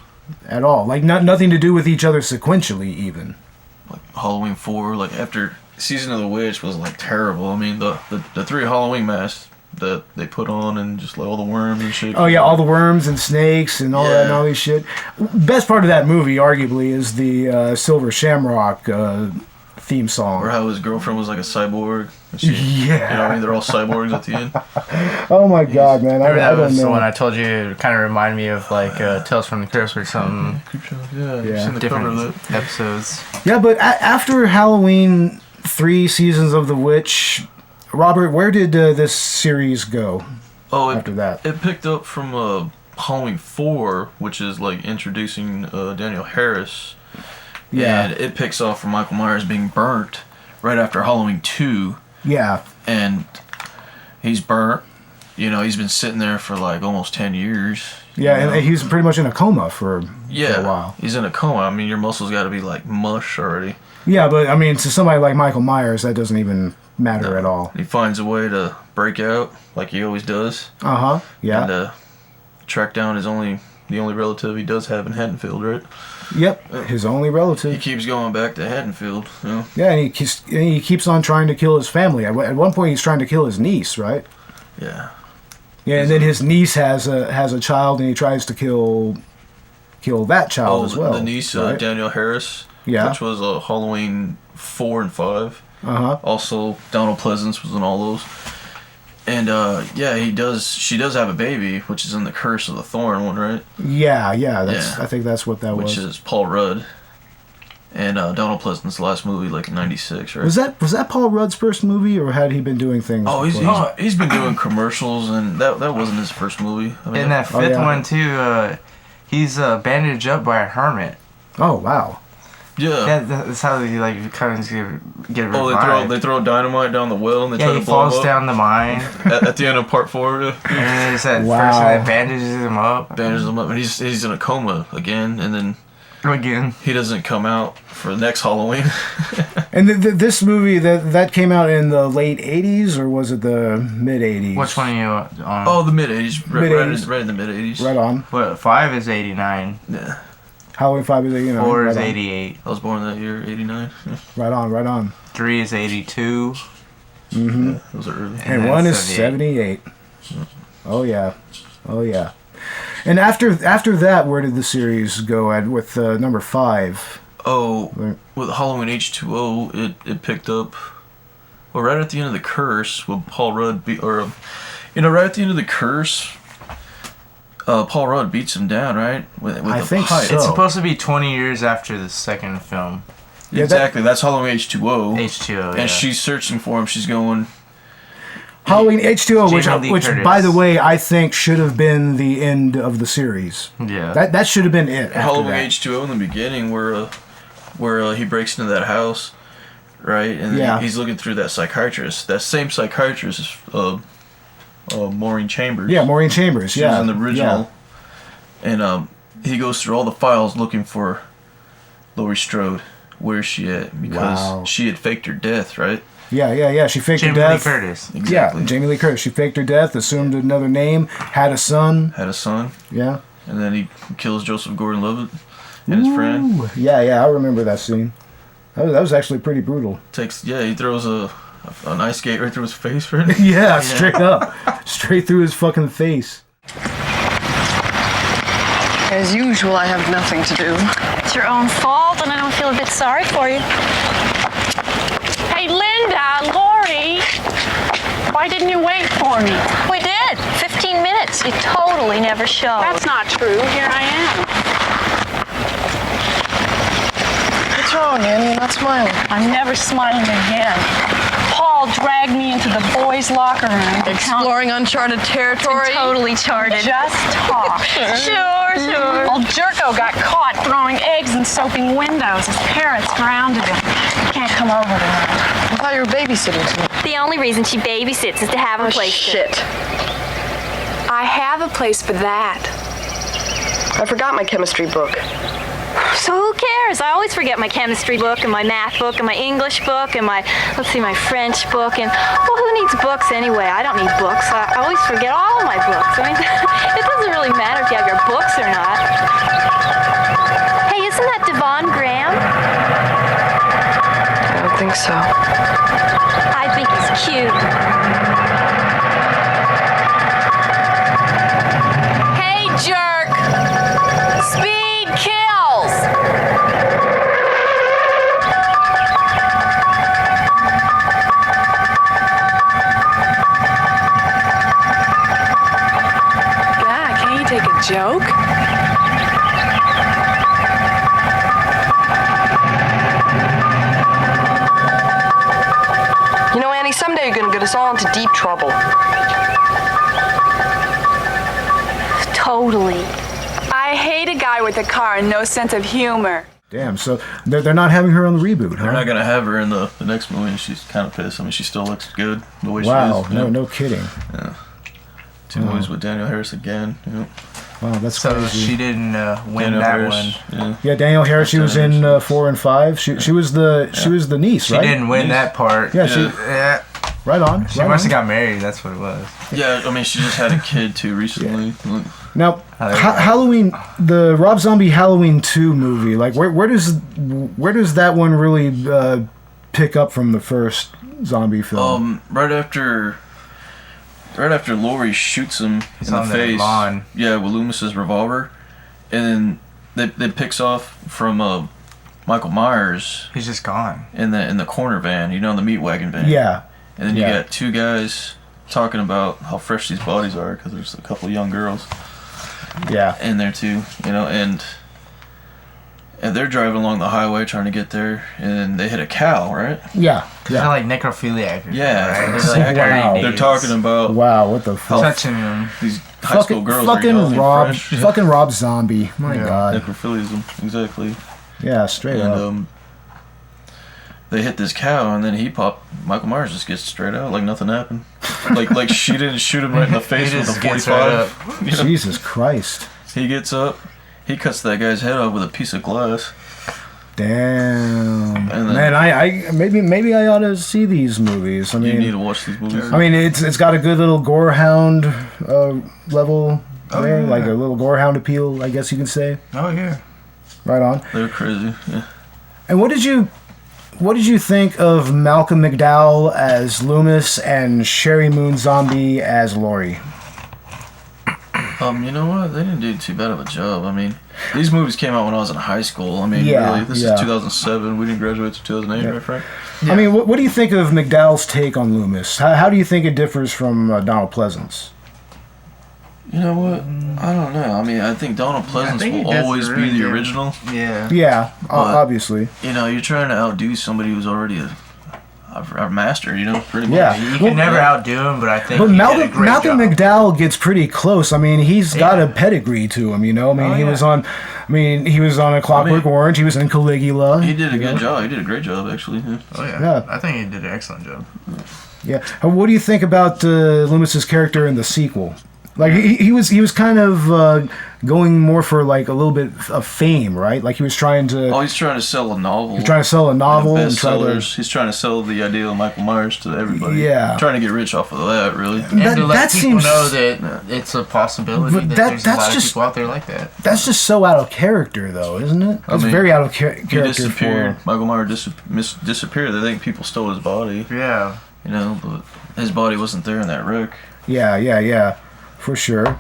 At all, like nothing to do with each other sequentially, even. Like Halloween 4, like after Season of the Witch was like terrible. I mean, the 3 Halloween masks that they put on and just like all the worms and shit. Oh yeah, all the worms and snakes and all that and all this shit. Best part of that movie, arguably, is the Silver Shamrock theme song. Or how his girlfriend was like a cyborg. You know what I mean? They're all cyborgs at the end. Oh my god, man! I that don't was know. the one I told you. It kind of reminded me of like Tales from the Crypt or something. Yeah. Seen the Different cover of that. episodes. Yeah, but after Halloween 3 Seasons of the Witch, Robert, where did this series go? After that, it picked up from Halloween 4, which is like introducing Daniel Harris. Yeah. And it picks off from Michael Myers being burnt right after Halloween 2. Yeah. And he's burnt. You know, he's been sitting there for like almost 10 years. Yeah, and he's pretty much in a coma for a while. He's in a coma. I mean, your muscles got to be like mush already. Yeah, but I mean, to somebody like Michael Myers, that doesn't even matter at all. He finds a way to break out like he always does. Uh-huh, yeah. And track down the only relative he does have in Haddonfield, right? Yep, his only relative. He keeps going back to Haddonfield. You know? Yeah, and he keeps on trying to kill his family. At one point, he's trying to kill his niece, right? Yeah. Yeah, and then his niece has a child, and he tries to kill that child as well. The niece, right? Daniel Harris. Yeah. Which was Halloween 4 and 5. Uh-huh. Also, Donald Pleasence was in all those. And she does have a baby, which is in the Curse of the Thorn one, right? Yeah. I think that's what that was. Which is Paul Rudd. And Donald Pleasence's last movie, like in '96, right? Was that Paul Rudd's first movie, or had he been doing things? Oh, he's been doing commercials, and that wasn't his first movie. I mean, In that fifth one too, he's bandaged up by a hermit. Oh wow. Yeah. That's how they like kind of get revived. Oh, they throw dynamite down the well and they try to blow him up. He falls down the mine at the end of part 4. And then there's that person that bandages him up. And he's in a coma again, and then Again. He doesn't come out for the next Halloween. And this movie that came out in the late '80s, or was it the mid '80s? Which one are you on? Oh, the mid '80s. Mid-80s. Right in the mid '80s. Right on. What? 5 is 89. Yeah. Halloween 5 is 89. 4 right is on. 88. I was born that year, '89. Right on, right on. 3 is 82. Mm-hmm. Yeah, those are early. And 1 is 78. Oh yeah, oh yeah. And after that, where did the series go at with number 5? Oh, with Halloween H2O, it picked up. Well, right at the end of the Curse, with Paul Rudd right at the end of the Curse, Paul Rudd beats him down, right? With I a think pipe. so. It's supposed to be 20 years after the second film. Yeah, Exactly. That's Halloween H2O. H2O, And she's searching for him. She's going. Halloween H2O, Jamie Lee which Curtis. by the way, I think should have been the end of the series. Yeah. That should have been it. After Halloween that. H2O in the beginning, where he breaks into that house, right? And then he's looking through that psychiatrist. That same psychiatrist is Maureen Chambers. Yeah, Maureen Chambers. She Yeah, was in the original. Yeah. And he goes through all the files looking for Laurie Strode. Where's she at? Because she had faked her death, right? Yeah. She faked her Jamie death. Lee Curtis. Exactly. Yeah, Jamie Lee Curtis. She faked her death, assumed another name, had a son. Yeah. And then he kills Joseph Gordon-Levitt and his friend. Ooh. Yeah, I remember that scene. That was actually pretty brutal. He throws an ice skate right through his face, right? Yeah, straight up. Straight through his fucking face. As usual, I have nothing to do. It's your own fault, and I don't feel a bit sorry for you. Hey, Linda, Lori, why didn't you wait for me? We did. 15 minutes. You totally never showed. That's not true. Here I am. What's wrong, Annie? You're not smiling. I'm never smiling again. Paul dragged me into the boys' locker room. Exploring uncharted territory? Totally charted. Just talk. Sure. Old Jerko got caught throwing eggs and soaping windows. His parents grounded him. He can't come over tonight. I thought you were babysitting tonight. The only reason she babysits is to have a place shit. I have a place for that. I forgot my chemistry book. So who cares? I always forget my chemistry book and my math book and my English book and my French book. And, well, who needs books anyway? I don't need books. I always forget all of my books. I mean, it doesn't really matter if you have your books or not. Hey, isn't that Devon Graham? I don't think so. I think he's cute. Hey, jerk! Speed kills! God, can't you take a joke? You know, Annie, someday you're gonna get us all into deep trouble. Totally. I hate a guy with a car and no sense of humor. Damn, so they're not having her on the reboot, huh? They're not gonna have her in the next movie, and she's kind of pissed. I mean, she still looks good the way Wow, she is. no kidding. Yeah. 2 movies with Daniel Harris again. Yeah. Wow, that's So crazy. she didn't win Daniel that Harris, one. Yeah. Daniel Harris. She was in 4 and 5. She was the niece, She right? didn't win that part. Yeah, she. Yeah. Right on. She right must have on. got married. That's what it was. Yeah, I mean, she just had a kid too recently. Now, Halloween, the Rob Zombie Halloween 2 movie, like where does that one really pick up from the first zombie film? Right after Laurie shoots him in the on the face. lawn. Yeah, with Loomis's revolver, and then they picks off from Michael Myers. He's just gone in the corner van, in the meat wagon van. Yeah. And then you got 2 guys talking about how fresh these bodies are because there's a couple of young girls. Yeah. In there too, and they're driving along the highway trying to get there, and they hit a cow, right? Yeah. They're like necrophiliac. Yeah. Right? They're like dirty Wow. They're dudes. talking about Wow, what the fuck? touching them. These high school girls are fucking young and Rob, fresh. fucking Rob Zombie. My God. Necrophilism, exactly. Yeah, straight up. And they hit this cow, and then Michael Myers just gets straight out like nothing happened. like she didn't shoot him right in the face He with a just gets 45. Jesus Christ. He gets up. He cuts that guy's head off with a piece of glass. Damn. And then, man, I maybe I ought to see these movies. I mean, you need to watch these movies. I mean, it's got a good little gorehound level there, like a little gorehound appeal, I guess you can say. Oh yeah. Right on. They're crazy. Yeah. And what did you think of Malcolm McDowell as Loomis and Sherry Moon Zombie as Laurie? You know what? They didn't do too bad of a job. I mean, these movies came out when I was in high school. I mean, really, this is 2007. We didn't graduate until 2008, right, Frank? Yeah. I mean, what do you think of McDowell's take on Loomis? How do you think it differs from Donald Pleasence? You know what? I don't know. I mean, I think Donald Pleasence will always be the original. Yeah. Yeah, obviously. You know, you're trying to outdo somebody who's already a master, you know, pretty much. Yeah. You can never outdo him, but I think Malcolm McDowell gets pretty close. I mean, he's got a pedigree to him, you know. I mean, he was on A Clockwork Orange. He was in Caligula. He did a good job. He did a great job, actually. Yeah. Oh yeah. I think he did an excellent job. Yeah. What do you think about Loomis's character in the sequel? Like he was kind of going more for like a little bit of fame, right? Like he was trying to. Oh, he's trying to sell a novel. He's trying to sell a novel and he's trying to sell the idea of Michael Myers to everybody. Yeah. Trying to get rich off of that, really. And to let people know that it's a possibility that there's a lot of people out there like that. That's just so out of character, though, isn't it? It's very out of character. He disappeared. Michael Myers disappeared. They think people stole his body. Yeah. You know, but his body wasn't there in that wreck. Yeah. For sure.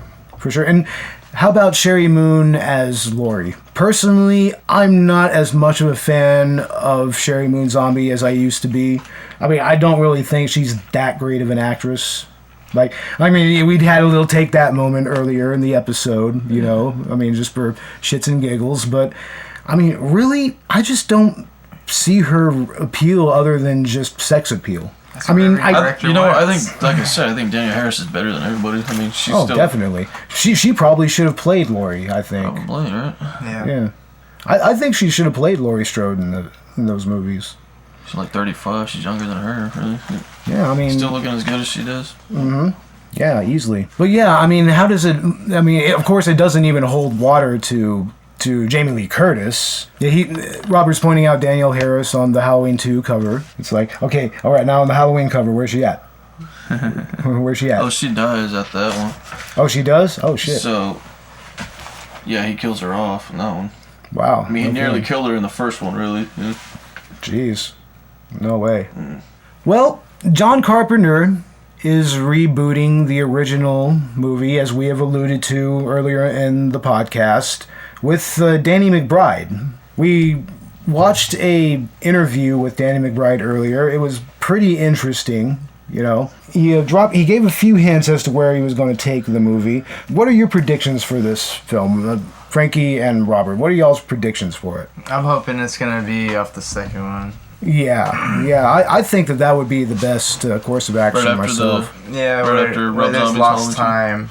And how about Sherry Moon as Laurie? Personally, I'm not as much of a fan of Sherry Moon Zombie as I used to be. I mean, I don't really think she's that great of an actress. Like, I mean, we'd had a little take that moment earlier in the episode, you know. I mean, just for shits and giggles. But, I mean, really, I just don't see her appeal other than just sex appeal. I mean, I think, like I said, I think Danielle Harris is better than everybody. I mean, she's still... definitely. She probably should have played Laurie, I think. Probably, right? Yeah. I think she should have played Laurie Strode in those movies. She's like 35. She's younger than her, really. Yeah, I mean... Still looking as good as she does. Mm-hmm. Yeah, easily. But yeah, I mean, how does it... I mean, of course, it doesn't even hold water to Jamie Lee Curtis. Yeah, Robert's pointing out Danielle Harris on the Halloween 2 cover. It's like, okay, all right, now on the Halloween cover, where's she at? Where's she at? Oh, she dies at that one. Oh, she does? Oh, shit. So, yeah, he kills her off in that one. Wow. I mean, he nearly killed her in the first one, really. Yeah. Jeez. No way. Well, John Carpenter is rebooting the original movie, as we have alluded to earlier in the podcast, with Danny McBride. We watched a interview with Danny McBride earlier. It was pretty interesting, you know. He gave a few hints as to where he was going to take the movie. What are your predictions for this film? Frankie and Robert, what are y'all's predictions for it? I'm hoping it's going to be off the second one. Yeah. I think that would be the best course of action myself. After Rob Zombie's lost time.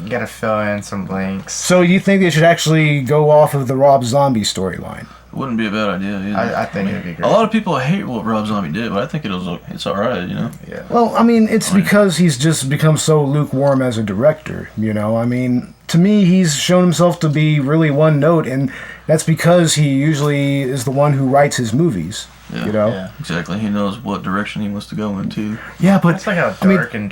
You gotta fill in some blanks. So you think they should actually go off of the Rob Zombie storyline? Wouldn't be a bad idea either. I think it'd be great. A lot of people hate what Rob Zombie did, but I think it's alright, you know? Yeah. Well, I mean, it's because he's just become so lukewarm as a director, you know? I mean, to me, he's shown himself to be really one note, and that's because he usually is the one who writes his movies. Yeah, you know? Yeah, exactly. He knows what direction he wants to go into. Yeah, but that's like how dark and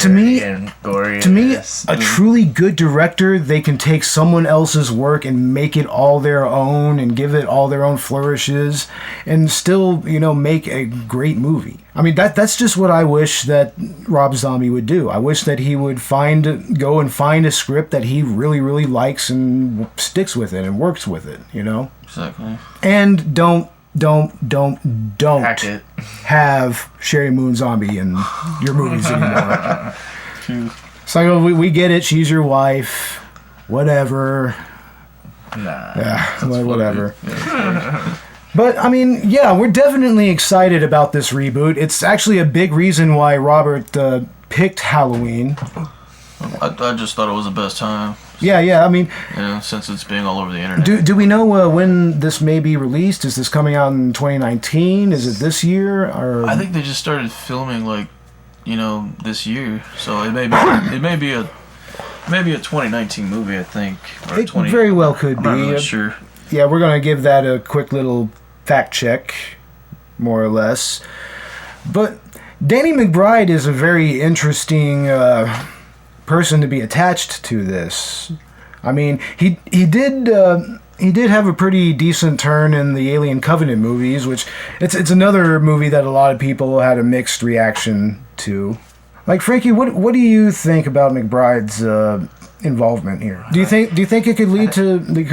gory to me, a truly good director, they can take someone else's work and make it all their own and give it all their own flourishes and still, you know, make a great movie. I mean, that's just what I wish that Rob Zombie would do. I wish that he would go and find a script that he really, really likes and sticks with it and works with it, you know? Exactly. And don't have Sherry Moon Zombie in your movies anymore. It's like, oh, we get it. She's your wife. Whatever. Nah. Yeah, whatever. But, I mean, yeah, we're definitely excited about this reboot. It's actually a big reason why Robert picked Halloween. I just thought it was the best time. Yeah, I mean... Yeah, since it's being all over the internet. Do we know when this may be released? Is this coming out in 2019? Is it this year? Or I think they just started filming, like, you know, this year. So it may be a Maybe a 2019 movie, I think. Or It very well could I'm be. not really sure. Yeah, we're going to give that a quick little fact check, more or less. But Danny McBride is a very interesting person to be attached to this. I mean, he did have a pretty decent turn in the Alien Covenant movies, which it's another movie that a lot of people had a mixed reaction to. Like, Frankie, what do you think about McBride's involvement here? Do you think it could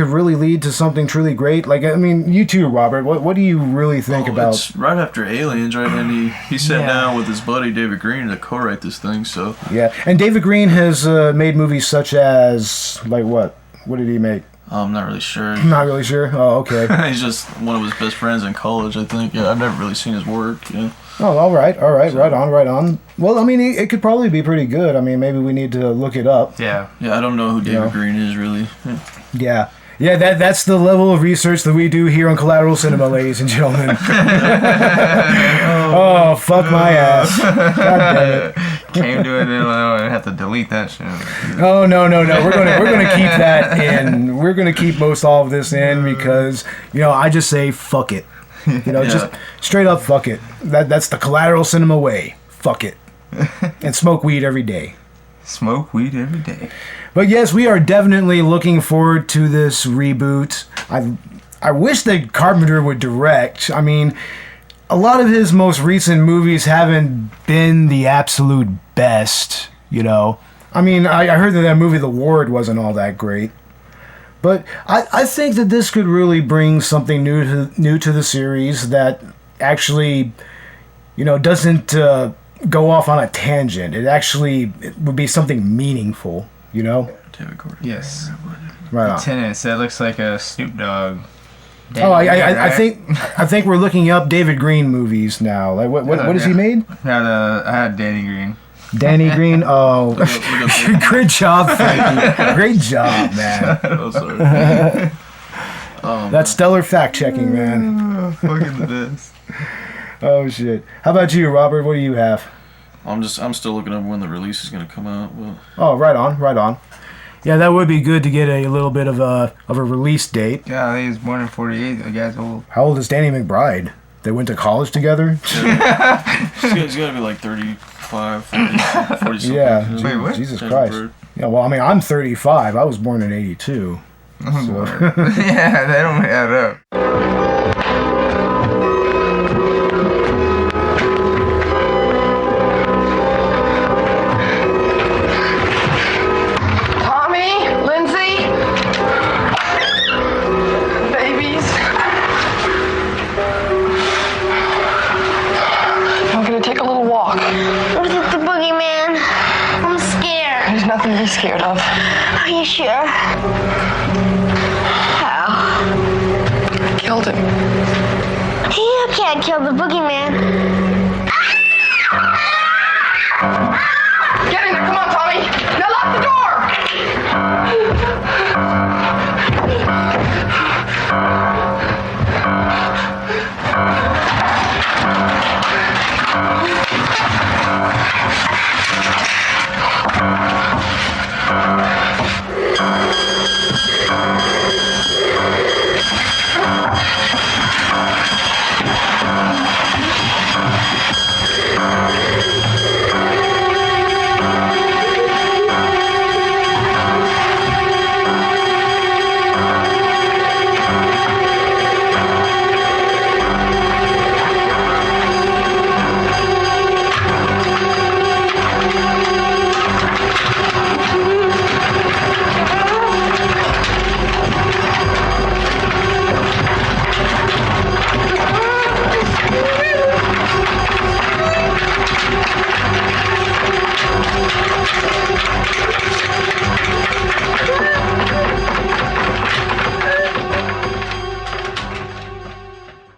really lead to something truly great? Like, I mean, you too, Robert. What do you really think about? It's right after Aliens, right? And he sat down with his buddy David Green to co-write this thing. So yeah, and David Green has made movies such as, like, what? What did he make? I'm not really sure. Not really sure. Oh, okay. He's just one of his best friends in college, I think. Yeah, I've never really seen his work. Yeah. Oh, all right, so, right on. Well, I mean, it could probably be pretty good. I mean, maybe we need to look it up. Yeah, I don't know who David Green is, really. Yeah, that's the level of research that we do here on Collateral Cinema, ladies and gentlemen. Oh, fuck my ass. God damn it. Came to it and I have to delete that shit. Oh, no. We're gonna keep that in. We're gonna keep most all of this in because, I just say fuck it. Just straight up fuck it. That's the Collateral Cinema way. Fuck it. And smoke weed every day. Smoke weed every day. But yes, we are definitely looking forward to this reboot. I wish that Carpenter would direct. I mean, a lot of his most recent movies haven't been the absolute best, I mean, I heard that movie The Ward wasn't all that great. But I think that this could really bring something new to the series that actually, doesn't go off on a tangent. It would be something meaningful, David Gordon. Yes. Right on. Tennis. That looks like a Snoop Dogg. I think we're looking up David Green movies now. Like what has he made? I had Danny Green. Danny Green. Oh, great job, Frankie. Great job, man. Oh, sorry. That's stellar fact checking, man. Fucking the best. Oh shit. How about you, Robert? What do you have? I'm still looking up when the release is gonna come out. Well, oh, right on. Yeah, that would be good to get a little bit of a release date. Yeah, I think he was born in 48. The guy's old. How old is Danny McBride? They went to college together? Yeah. He's got to be like 35, 40 something. Yeah. Wait, what? Jesus Christ. Yeah, well, I mean, I'm 35. I was born in 82. So. Yeah, they don't add up. Nothing to be scared of. Are you sure? How? I killed him. You can't kill the boogeyman. Get in there, come on, Tommy! Now lock the door!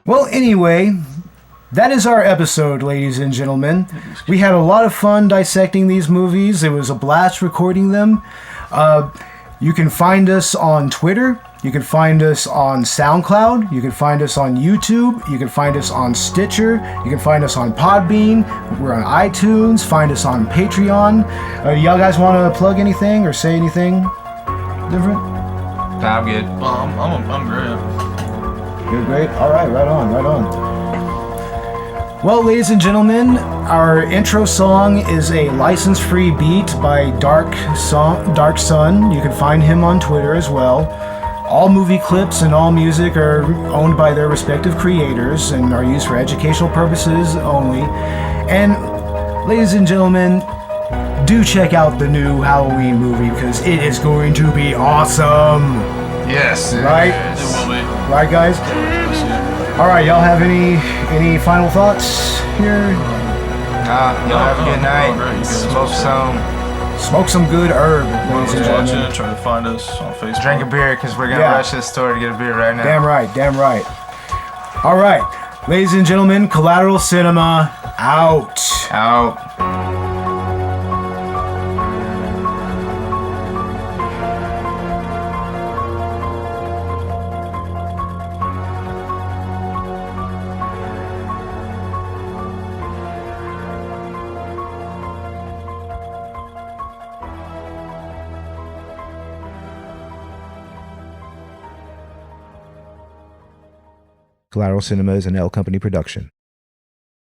Well, anyway, that is our episode, ladies and gentlemen. We had a lot of fun dissecting these movies. It was a blast recording them. You can find us on Twitter. You can find us on SoundCloud. You can find us on YouTube. You can find us on Stitcher. You can find us on Podbean. We're on iTunes. Find us on Patreon. Y'all guys want to plug anything or say anything different? Nah, I'm good. I'm great. You're great? All right, right on, right on. Well, ladies and gentlemen, our intro song is a license-free beat by Dark Sun. You can find him on Twitter as well. All movie clips and all music are owned by their respective creators and are used for educational purposes only. And ladies and gentlemen, do check out the new Halloween movie because it is going to be awesome. Yes. Right? It will be. Right, guys? All right, y'all have any final thoughts here? Y'all have a good night. Smoke some good herb, ladies and gentlemen. Watching, try to find us on Facebook. Drink a beer because we're gonna rush to the store to get a beer right now. Damn right, damn right. All right, ladies and gentlemen, Collateral Cinema out. Collateral Cinema is an L Company production.